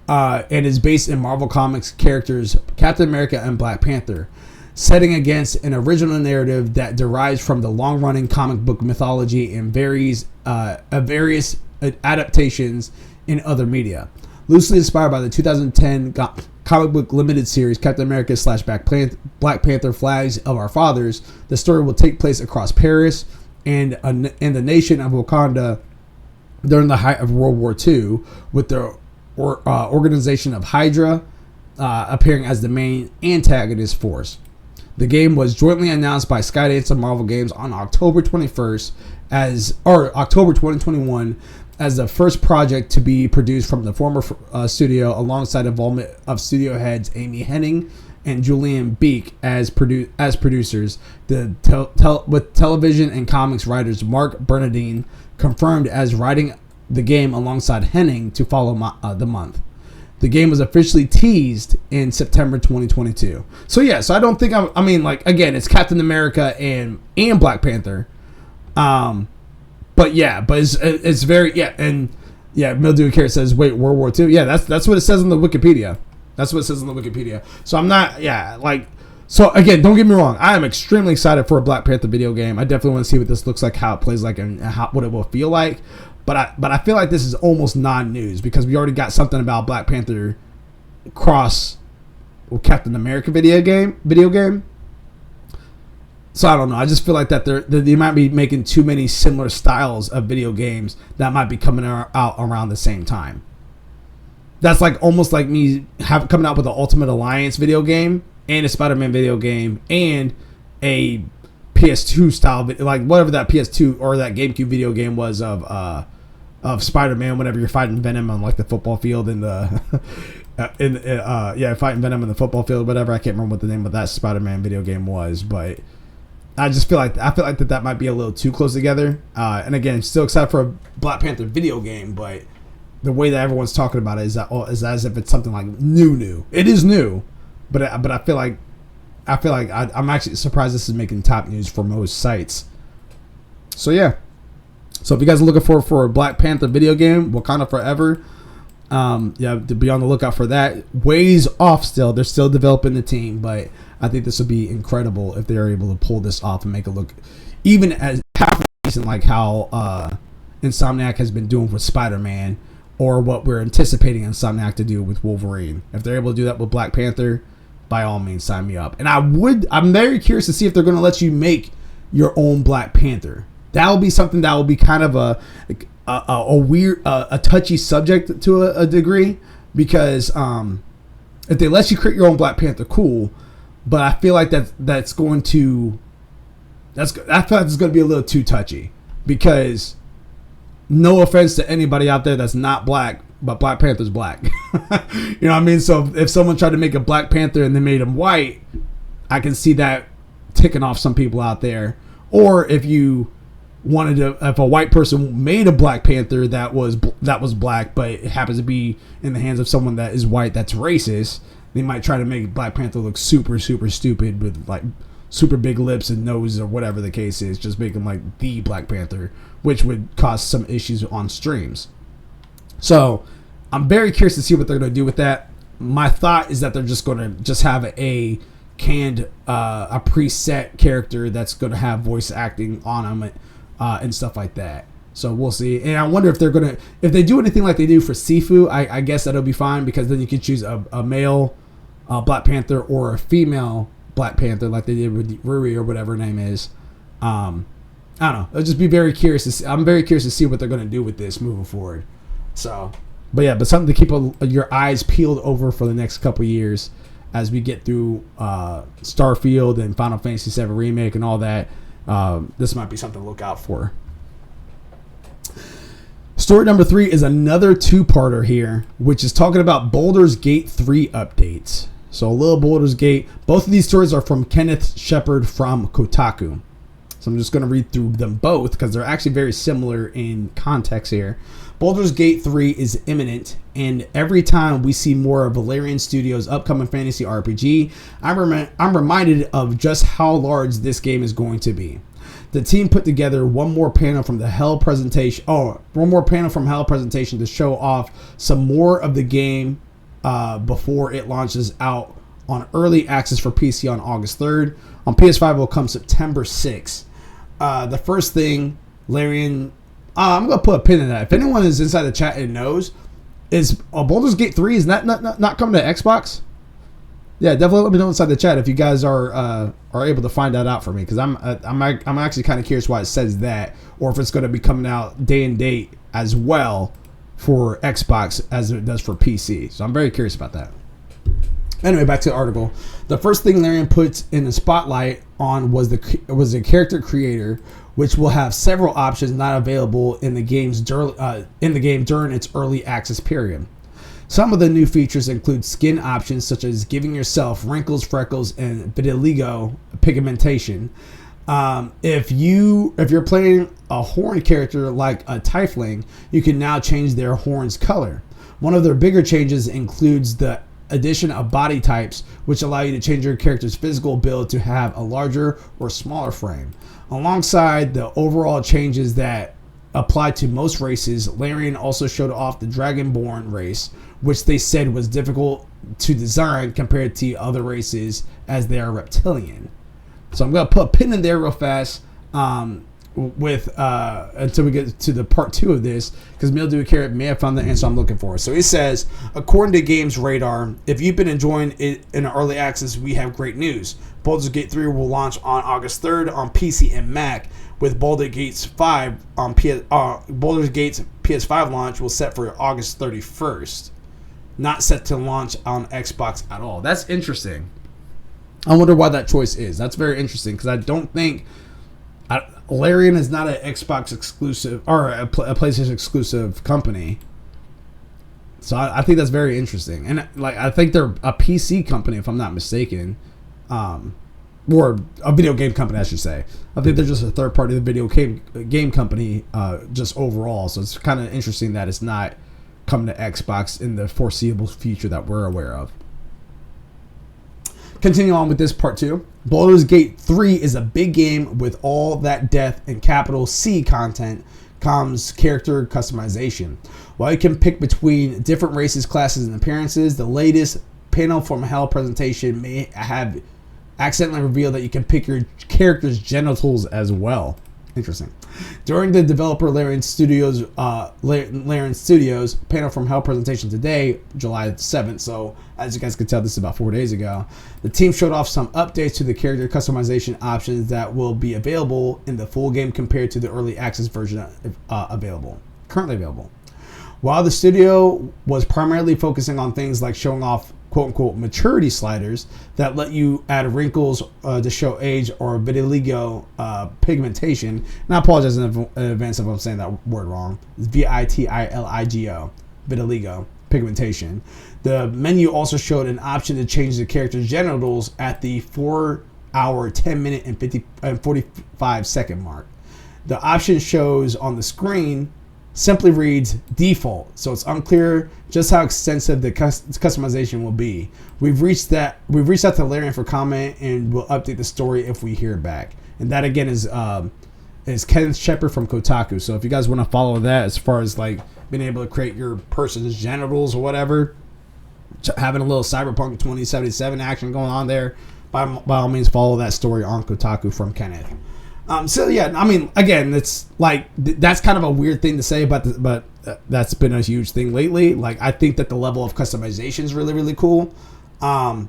And is based in Marvel Comics characters Captain America and Black Panther, setting against an original narrative that derives from the long-running comic book mythology and various adaptations in other media. Loosely inspired by the 2010 comic book limited series Captain America / Black Panther Flags of Our Fathers, the story will take place across Paris and the nation of Wakanda during the height of World War II, with the organization of Hydra appearing as the main antagonist force. The game was jointly announced by Skydance and Marvel Games on October 21st October 2021 as the first project to be produced from the former studio, alongside involvement of studio heads Amy Hennig and Julian Beek as producers. With television and comics writers Mark Bernardine confirmed as writing the game alongside Hennig to follow the month. The game was officially teased in September 2022. So yeah, so I don't think I mean, like, again, it's Captain America and Black Panther. But it's very, and Mildew Carrot says, wait, World War II? Yeah, that's what it says on the Wikipedia. So I'm not, so again, don't get me wrong. I am extremely excited for a Black Panther video game. I definitely want to see what this looks like, how it plays like, and what it will feel like. But I feel like this is almost non-news, because we already got something about Black Panther cross with Captain America video game. So I don't know. I just feel like that they might be making too many similar styles of video games that might be coming out around the same time. That's like almost like me coming out with an Ultimate Alliance video game and a Spider-Man video game and a PS2 style, like whatever that PS2 or that GameCube video game was of Spider-Man. Whenever you're fighting Venom on like the football field fighting Venom in the football field, whatever. I can't remember what the name of that Spider-Man video game was, but I feel like that might be a little too close together. And again, still excited for a Black Panther video game, but the way that everyone's talking about it is as if it's something like new. It is new, but I feel like I'm actually surprised this is making top news for most sites. So yeah. So if you guys are looking for a Black Panther video game, Wakanda Forever, to be on the lookout for that. Ways off still. They're still developing the team, but I think this would be incredible if they're able to pull this off and make it look even as half decent like how Insomniac has been doing with Spider-Man, or what we're anticipating Insomniac to do with Wolverine. If they're able to do that with Black Panther, by all means, sign me up. And I'm very curious to see if they're going to let you make your own Black Panther. That will be something that will be kind of a weird, a touchy subject to a degree, because if they let you create your own Black Panther, cool. But I feel like that's going to be a little too touchy, because no offense to anybody out there that's not black, but Black Panther's black. You know what I mean? So if someone tried to make a Black Panther and they made him white, I can see that ticking off some people out there. Or if a white person made a Black Panther that was black, but it happens to be in the hands of someone that is white that's racist, they might try to make Black Panther look super, super stupid with like super big lips and nose or whatever the case is, just make him like the Black Panther, which would cause some issues on streams. So I'm very curious to see what they're going to do with that. My thought is that they're just going to just have a canned, a preset character that's going to have voice acting on them and stuff like that. So we'll see. And I wonder if they're going to, if they do anything like they do for Sifu, I guess that'll be fine, because then you can choose a male Black Panther or a female Black Panther like they did with Riri or whatever her name is. I don't know. I'll just be very curious to see. I'm very curious to see what they're going to do with this moving forward. So, but something to keep your eyes peeled over for the next couple years as we get through Starfield and Final Fantasy VII Remake and all that. This might be something to look out for. Story number 3 is another two-parter here, which is talking about Baldur's Gate 3 updates. So a little Baldur's Gate. Both of these stories are from Kenneth Shepard from Kotaku. So I'm just going to read through them both because they're actually very similar in context here. Baldur's Gate 3 is imminent, and every time we see more of Valerian Studios' upcoming fantasy RPG, I'm reminded of just how large this game is going to be. The team put together one more panel from Hell presentation to show off some more of the game before it launches out on early access for PC on August 3rd. On PS5 it will come September 6th. The first thing, Larian, I'm going to put a pin in that. If anyone is inside the chat and knows, is Baldur's Gate 3 is not coming to Xbox? Yeah, definitely let me know inside the chat if you guys are able to find that out for me, because I'm actually kind of curious why it says that, or if it's going to be coming out day and date as well for Xbox as it does for PC. So I'm very curious about that. Anyway, back to the article. The first thing Larian puts in the spotlight on was the character creator, which will have several options not available in the game during its early access period. Some of the new features include skin options such as giving yourself wrinkles, freckles, and vitiligo pigmentation. If you're playing a horn character like a tiefling, you can now change their horn's color. One of their bigger changes includes the addition of body types, which allow you to change your character's physical build to have a larger or smaller frame. Alongside the overall changes that apply to most races, Larian also showed off the Dragonborn race, which they said was difficult to design compared to other races as they are reptilian. So I'm going to put a pin in there real fast until we get to the part 2 of this, because Mildew Carrot may have found the answer I'm looking for. So he says, according to Games Radar, if you've been enjoying it in early access, we have great news. Baldur's Gate 3 will launch on August 3rd on PC and Mac, with Baldur's Gate 5 on Baldur's Gate's PS5 launch will set for August 31st. Not set to launch on Xbox at all. That's interesting. I wonder why that choice is. That's very interesting, because I don't think Larian is not an Xbox exclusive or a PlayStation exclusive company. So I think that's very interesting. And I think they're a PC company, if I'm not mistaken. Or a video game company, I should say. I think they're just a third party video game company just overall. So it's kind of interesting that it's not coming to Xbox in the foreseeable future that we're aware of. Continue on with this part 2. Baldur's Gate 3 is a big game with all that death and capital C content comes character customization. While you can pick between different races, classes, and appearances, the latest panel from Hell presentation may have accidentally revealed that you can pick your character's genitals as well. Interesting. During the developer Larian Studios panel from Hell presentation today, July 7th, so as you guys can tell, this is about 4 days ago, the team showed off some updates to the character customization options that will be available in the full game compared to the early access version currently available. While the studio was primarily focusing on things like showing off quote-unquote maturity sliders that let you add wrinkles to show age or vitiligo pigmentation. And I apologize in advance if I'm saying that word wrong. It's vitiligo, vitiligo pigmentation. The menu also showed an option to change the character's genitals at the 4-hour, 10-minute, and 45-second mark. The option shows on the screen simply reads default, so it's unclear just how extensive the customization will be. We've reached out to Larian for comment, and we'll update the story if we hear back. And that again is Kenneth Shepard from Kotaku. So if you guys want to follow that as far as like being able to create your person's genitals or whatever, having a little Cyberpunk 2077 action going on there, by all means follow that story on Kotaku from Kenneth. So yeah, I mean, again, it's like that's kind of a weird thing to say, but that's been a huge thing lately. Like, I think that the level of customization is really, really cool. I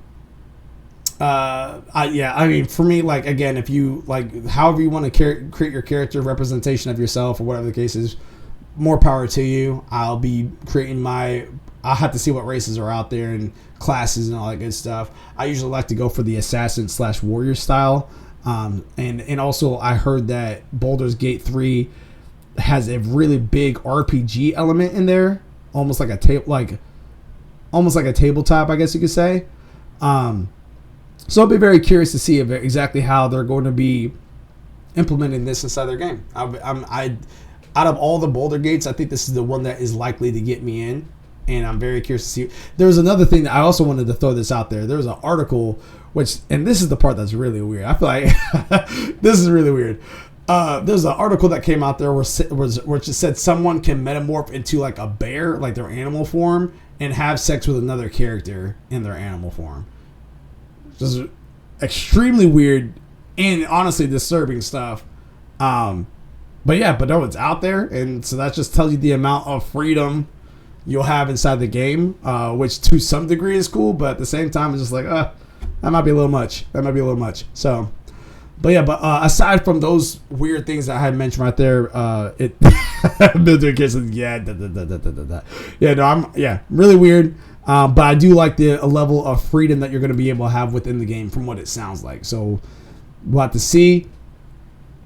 mean, for me, like, again, if you like, however you want to create your character representation of yourself or whatever the case is, more power to you. I'll be creating I'll have to see what races are out there and classes and all that good stuff. I usually like to go for the assassin/warrior style. And also I heard that Baldur's Gate 3 has a really big RPG element in there, almost like a tabletop, I guess you could say. So I'll be very curious to see exactly how they're going to be implementing this inside their game. Out of all the Boulder Gates, I think this is the one that is likely to get me in, and I'm very curious to see. There was another thing that I also wanted to throw this out there. There was an article, and this is the part that's really weird. I feel like this is really weird. There's an article that came out there where it said someone can metamorph into like a bear, like their animal form, and have sex with another character in their animal form. Just extremely weird and honestly disturbing stuff. But no, it's out there, and so that just tells you the amount of freedom you'll have inside the game, which to some degree is cool, but at the same time, it's just like, that might be a little much. So, aside from those weird things that I had mentioned right there, Builder Kids, really weird. But I do like the level of freedom that you're going to be able to have within the game from what it sounds like. So we'll have to see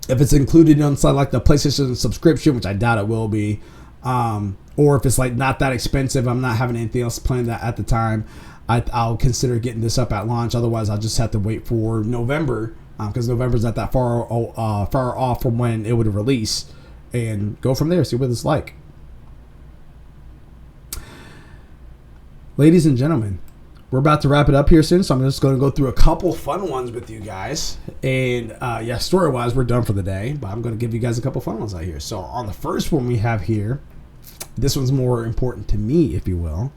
if it's included inside like the PlayStation subscription, which I doubt it will be. Or if it's like not that expensive, I'm not having anything else planned that at the time, I'll consider getting this up at launch. Otherwise, I'll just have to wait for November, because November's not that far off from when it would release, and go from there, see what it's like. Ladies and gentlemen, we're about to wrap it up here soon, so I'm just going to go through a couple fun ones with you guys. And story-wise, we're done for the day, but I'm going to give you guys a couple fun ones out here. So on the first one we have here, this one's more important to me, if you will,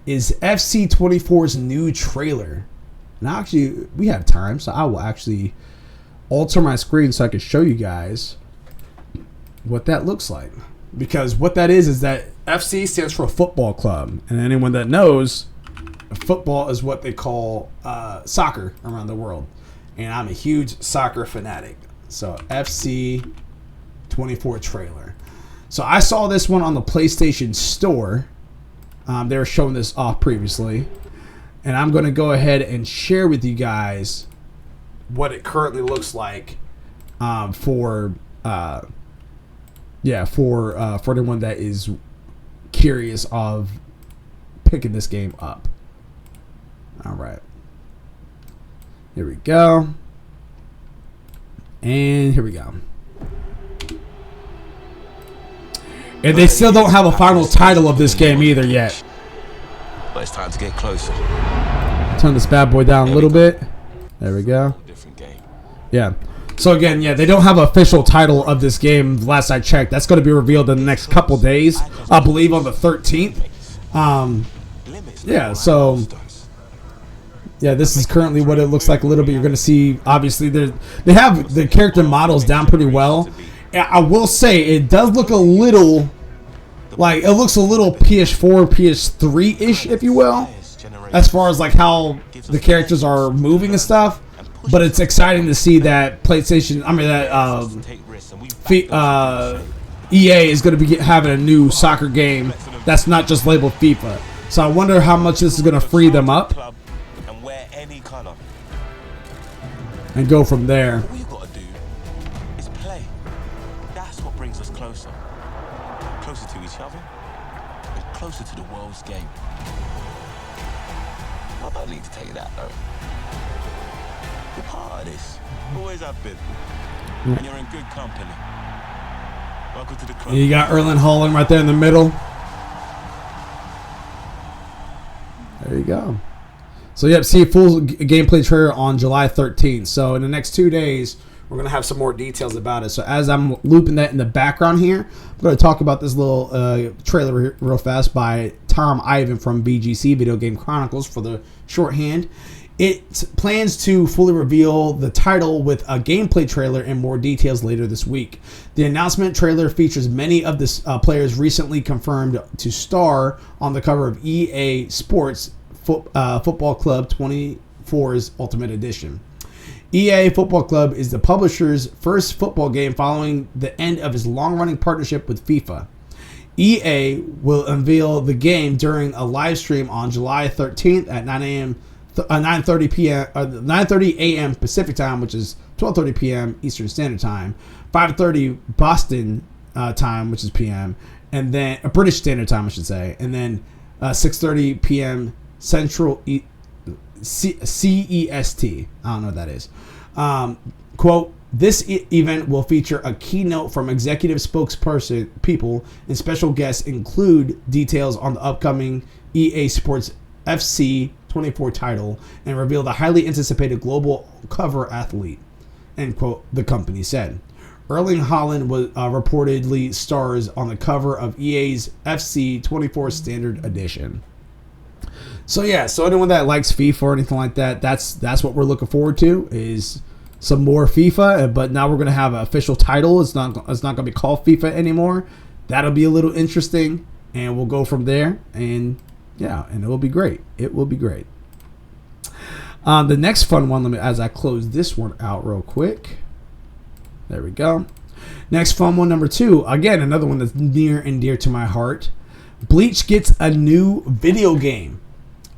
is FC24's new trailer. Now, actually, we have time, so I will actually alter my screen so I can show you guys what that looks like. Because what that is that FC stands for a football club. And anyone that knows, football is what they call soccer around the world. And I'm a huge soccer fanatic. So FC24 trailer. So I saw this one on the PlayStation Store. They were showing this off previously. And I'm going to go ahead and share with you guys what it currently looks like for anyone that is curious of picking this game up. All right. Here we go. And here we go. And they still don't have a final title of this game either yet. But it's time to get closer. Turn this bad boy down a little bit. There we go. Different game. Yeah. So again, they don't have an official title of this game. Last I checked, that's going to be revealed in the next couple days. I believe on the 13th. This is currently what it looks like a little bit. You're going to see, obviously, they have the character models down pretty well. I will say it does look a little like it looks a little PS4, PS3-ish, if you will, as far as like how the characters are moving and stuff. But it's exciting to see that EA is going to be having a new soccer game that's not just labeled FIFA. So I wonder how much this is going to free them up and go from there. All you got to do is play. That's what brings us closer. Closer to each other and closer to the world's game. I don't need to tell you that, though. You're part of this. Always have been. And you're in good company. Welcome to the club. And you got Erling Haaland right there in the middle. There you go. So, yep, see a full gameplay trailer on July 13th. So, in the next 2 days, we're going to have some more details about it. So, as I'm looping that in the background here, I'm going to talk about this little trailer real fast by Tom Ivan from VGC, Video Game Chronicles, for the shorthand. It plans to fully reveal the title with a gameplay trailer and more details later this week. The announcement trailer features many of the players recently confirmed to star on the cover of EA Sports Football Club 24's Ultimate Edition. EA Football Club is the publisher's first football game following the end of its long-running partnership with FIFA. EA will unveil the game during a live stream on July 13th at 9:30 p.m. 9:30 a.m. Pacific time, which is 12:30 p.m. Eastern Standard Time, 5:30 Boston time, which is p.m., and then British Standard Time, I should say, and then 6:30 p.m. Central CEST. I don't know what that is. Quote, this event will feature a keynote from executive spokesperson people, and special guests include details on the upcoming EA Sports FC 24 title and reveal the highly anticipated global cover athlete, end quote, the company said. Erling Haaland was reportedly stars on the cover of EA's FC 24 Standard Edition. So yeah, so anyone that likes FIFA or anything like that, that's what we're looking forward to, is some more FIFA. But now we're gonna have an official title. It's not gonna be called FIFA anymore. That'll be a little interesting, and we'll go from there. And yeah, and it will be great. It will be great. The next fun one, as I close this one out real quick. There we go. Next fun one, number 2. Again, another one that's near and dear to my heart. Bleach gets a new video game.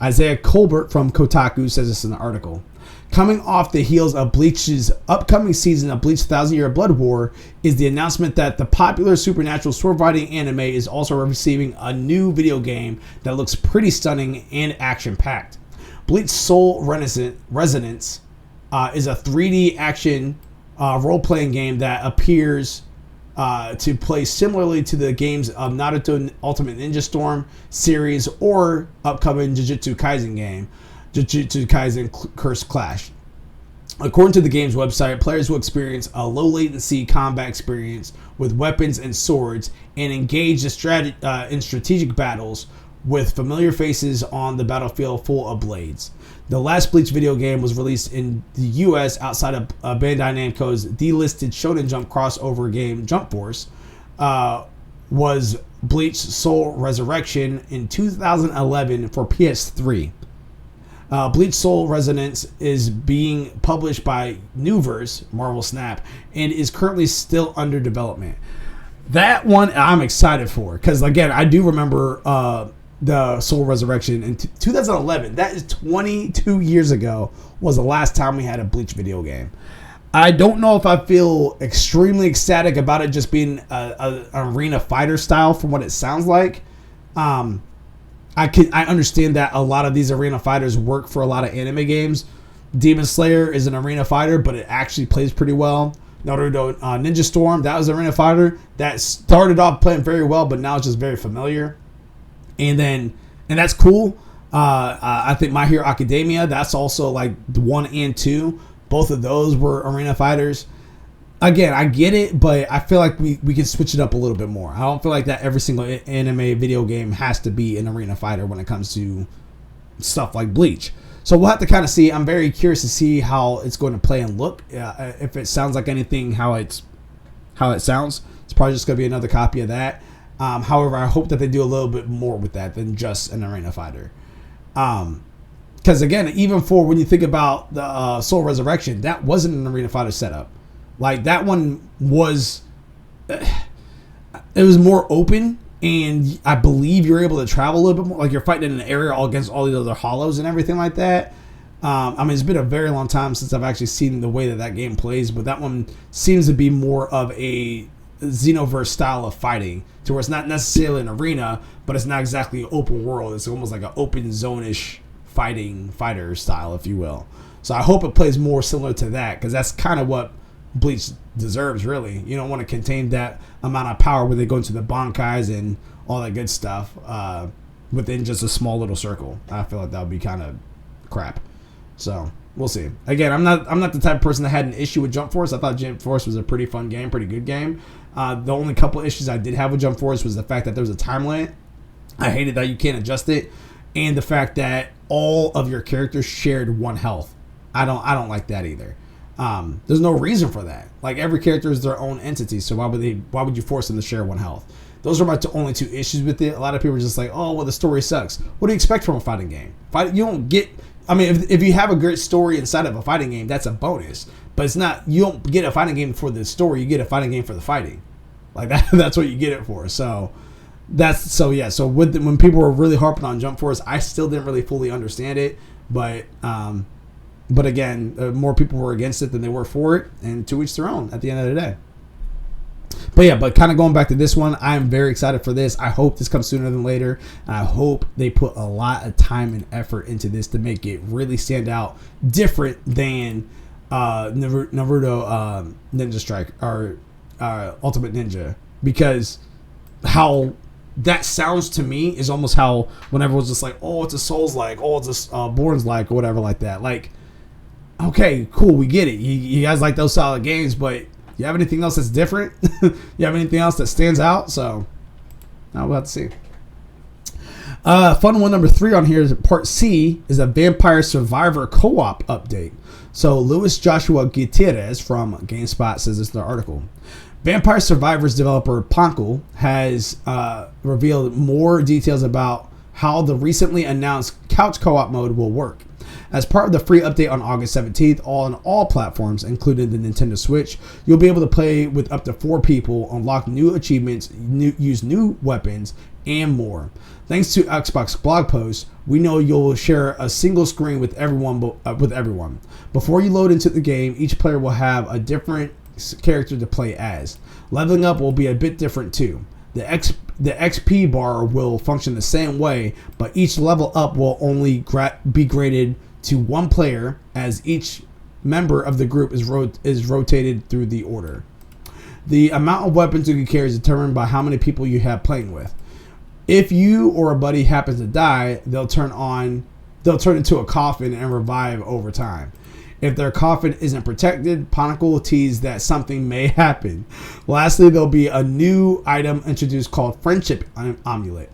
Isaiah Colbert from Kotaku says this in the article. Coming off the heels of Bleach's upcoming season of Bleach 1,000 Year Blood War is the announcement that the popular supernatural sword fighting anime is also receiving a new video game that looks pretty stunning and action-packed. Bleach Soul Resonance is a 3D action role-playing game that appears to play similarly to the games of Naruto Ultimate Ninja Storm series or upcoming Jujutsu Kaisen game, Jujutsu Kaisen Curse Clash. According to the game's website, players will experience a low-latency combat experience with weapons and swords and engage in strategic battles with familiar faces on the battlefield full of blades. The last Bleach video game was released in the US outside of Bandai Namco's delisted Shonen Jump crossover game Jump Force, was Bleach Soul Resurrection in 2011 for PS3. Bleach Soul Resonance is being published by Newverse, Marvel Snap, and is currently still under development. That one I'm excited for, because again, I do remember the Soul Resurrection in 2011. That is 22 years ago was the last time we had a Bleach video game. I don't know if I feel extremely ecstatic about it just being an arena fighter style from what it sounds like. I understand that a lot of these arena fighters work for a lot of anime games. Demon Slayer is an arena fighter, but it actually plays pretty well. Naruto Ninja Storm, that was an arena fighter that started off playing very well, but now it's just very familiar. And that's cool. I think My Hero Academia, that's also like 1 and 2. Both of those were arena fighters. Again, I get it, but I feel like we can switch it up a little bit more. I don't feel like that every single anime video game has to be an arena fighter when it comes to stuff like Bleach. So we'll have to kind of see. I'm very curious to see how it's going to play and look. If it sounds like anything, how it sounds, it's probably just going to be another copy of that. However, I hope that they do a little bit more with that than just an arena fighter. Because again, even for when you think about the Soul Resurrection, that wasn't an arena fighter setup. Like that one was, it was more open, and I believe you're able to travel a little bit more. Like you're fighting in an area all against all the other hollows and everything like that. I mean, it's been a very long time since I've actually seen the way that game plays, but that one seems to be more of a Xenoverse style of fighting, to where it's not necessarily an arena, but it's not exactly open world. It's almost like an open zone-ish fighter style, if you will. So I hope it plays more similar to that, because that's kind of what Bleach deserves, really. You don't want to contain that amount of power where they go into the bankais and all that good stuff within just a small little circle. I feel like that would be kind of crap. So we'll see. Again, I'm not the type of person that had an issue with Jump Force. I thought Jump Force was a pretty fun game, pretty good game. The only couple issues I did have with Jump Force was the fact that there was a time limit. I hated that you can't adjust it, and the fact that all of your characters shared one health. I don't like that either. There's no reason for that. Like, every character is their own entity, so why would you force them to share one health? Those are my only two issues with it. A lot of people are just like, oh, well, the story sucks. What do you expect from a fighting game? You don't get. I mean, if you have a great story inside of a fighting game, that's a bonus. But it's not. You don't get a fighting game for the story. You get a fighting game for the fighting. Like that. That's what you get it for. So yeah. So when people were really harping on Jump Force, I still didn't really fully understand it. But again, more people were against it than they were for it, and to each their own. At the end of the day. But kind of going back to this one, I am very excited for this. I hope this comes sooner than later. And I hope they put a lot of time and effort into this to make it really stand out different than Naruto Ninja Strike or Ultimate Ninja. Because how that sounds to me is almost how when everyone's just like, oh, it's a Souls-like, oh, it's a Borns-like, or whatever like that. Like, okay, cool, we get it. You guys like those solid games, but you have anything else that's different? You have anything else that stands out? So, we'll have to see. Fun one number 3 on here is part C is a Vampire Survivor co-op update. So, Luis Joshua Gutierrez from GameSpot says this in the article. Vampire Survivors developer Ponkel has revealed more details about how the recently announced couch co-op mode will work. As part of the free update on August 17th, on all platforms, including the Nintendo Switch, you'll be able to play with up to 4 people, unlock new achievements, use new weapons, and more. Thanks to Xbox blog posts, we know you'll share a single screen with everyone. Before you load into the game, each player will have a different character to play as. Leveling up will be a bit different too. The XP bar will function the same way, but each level up will only be graded to 1 player, as each member of the group is rotated through the order. The amount of weapons you can carry is determined by how many people you have playing with. If you or a buddy happens to die, they'll turn into a coffin and revive over time. If their coffin isn't protected, Ponkel teased that something may happen. Lastly, there'll be a new item introduced called Friendship Amulet.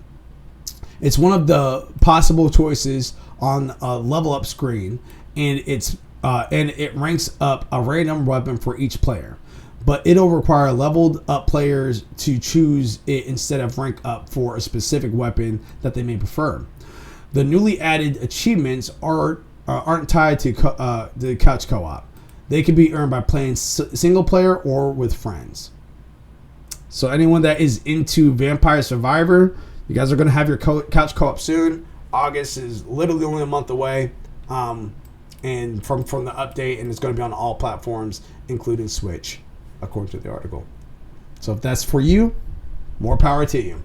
It's one of the possible choices on a level up screen, and it ranks up a random weapon for each player. But it'll require leveled up players to choose it instead of rank up for a specific weapon that they may prefer. The newly added achievements aren't tied to the couch co-op. They can be earned by playing single player or with friends. So anyone that is into Vampire Survivor, you guys are going to have your couch co-op soon. August is literally only a month away, and from the update, and it's going to be on all platforms, including Switch, according to the article. So if that's for you, more power to you.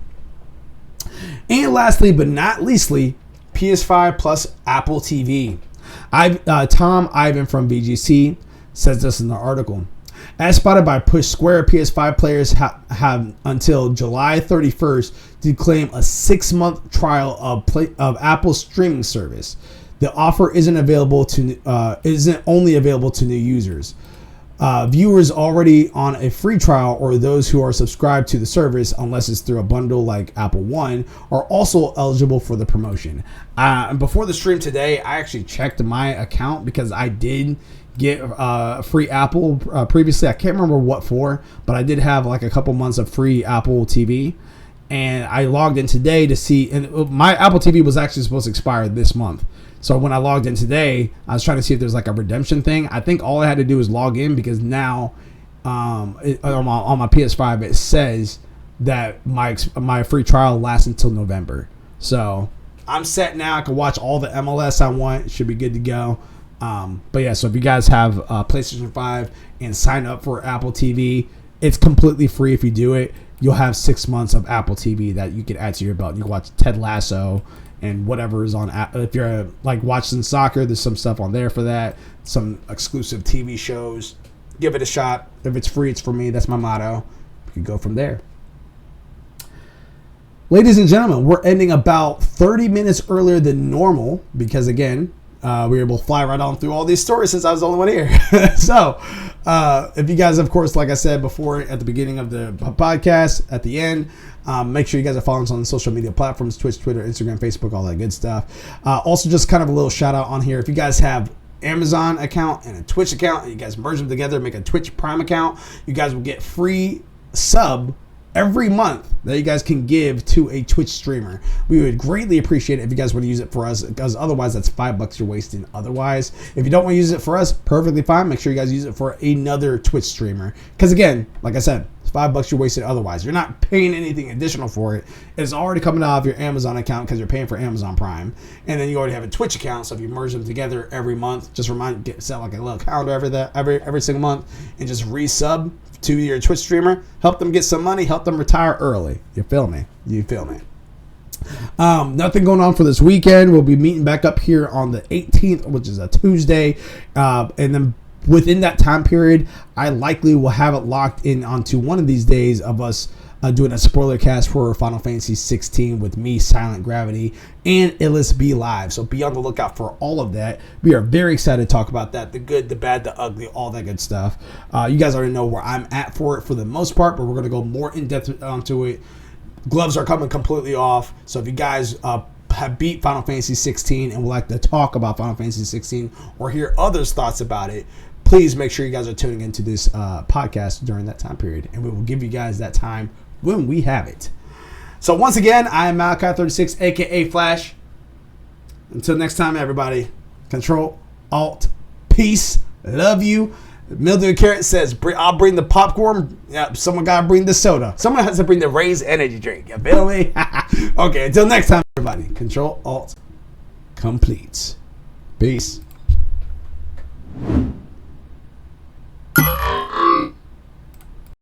And lastly, but not leastly, PS5 plus Apple TV. Tom Ivan from VGC says this in the article. As spotted by Push Square, PS5 players have until July 31st to claim a 6-month trial of Apple's streaming service. The offer isn't only available to new users. Viewers already on a free trial or those who are subscribed to the service, unless it's through a bundle like Apple One, are also eligible for the promotion. Before the stream today, I actually checked my account because I did get free Apple previously. I can't remember what for, but I did have like a couple months of free Apple TV. And I logged in today to see, and my Apple TV was actually supposed to expire this month. So when I logged in today, I was trying to see if there's like a redemption thing. I think all I had to do was log in, because now on my PS5 it says that my free trial lasts until November. So I'm set now. I can watch all the MLS I want. It should be good to go. But yeah, so if you guys have PlayStation 5 and sign up for Apple TV, it's completely free if you do it. You'll have 6 months of Apple TV that you can add to your belt. You can watch Ted Lasso and whatever is on. If you're like watching soccer, there's some stuff on there for that. Some exclusive TV shows. give it a shot. If it's free, it's for me. That's my motto. You can go from there. Ladies and gentlemen, we're ending about 30 minutes earlier than normal because, again, we were able to fly right on through all these stories since I was the only one here. So, if you guys, of course, like I said before at the beginning of the podcast, at the end, make sure you guys are following us on the social media platforms, Twitch, Twitter, Instagram, Facebook, all that good stuff. Also, just kind of a little shout out on here. If you guys have Amazon account and a Twitch account, and you guys merge them together, make a Twitch Prime account, you guys will get free sub every month that you guys can give to a Twitch streamer. We would greatly appreciate it if you guys want to use it for us, because otherwise that's $5 you're wasting otherwise. If you don't want to use it for us, perfectly fine. Make sure you guys use it for another Twitch streamer, because again, like I said, it's $5 you're wasting otherwise. You're not paying anything additional for it. It's already coming out of your Amazon account because you're paying for Amazon Prime, and then you already have a Twitch account. So if you merge them together every month, just set like a little calendar every single month, and just resub to your Twitch streamer, help them get some money, help them retire early. You feel me? Nothing going on for this weekend. We'll be meeting back up here on the 18th, which is a Tuesday, and then within that time period, I likely will have it locked in onto one of these days of us doing a spoiler cast for Final Fantasy 16 with me, Silent Gravity, and Illis B Live. So be on the lookout for all of that. We are very excited to talk about that. The good, the bad, the ugly, all that good stuff. You guys already know where I'm at for it for the most part, but we're going to go more in depth onto it. Gloves are coming completely off. So if you guys have beat Final Fantasy 16 and would like to talk about Final Fantasy 16 or hear others' thoughts about it, please make sure you guys are tuning into this podcast during that time period, and we will give you guys that time when we have it. So once again, I am Malachi36, aka Flash. Until next time, everybody, Control, Alt, Peace, love you. Mildew Carrot says, I'll bring the popcorn. Yeah, someone got to bring the soda. Someone has to bring the Raise energy drink. You feel me? Okay, until next time, everybody, Control, Alt, Complete. Peace.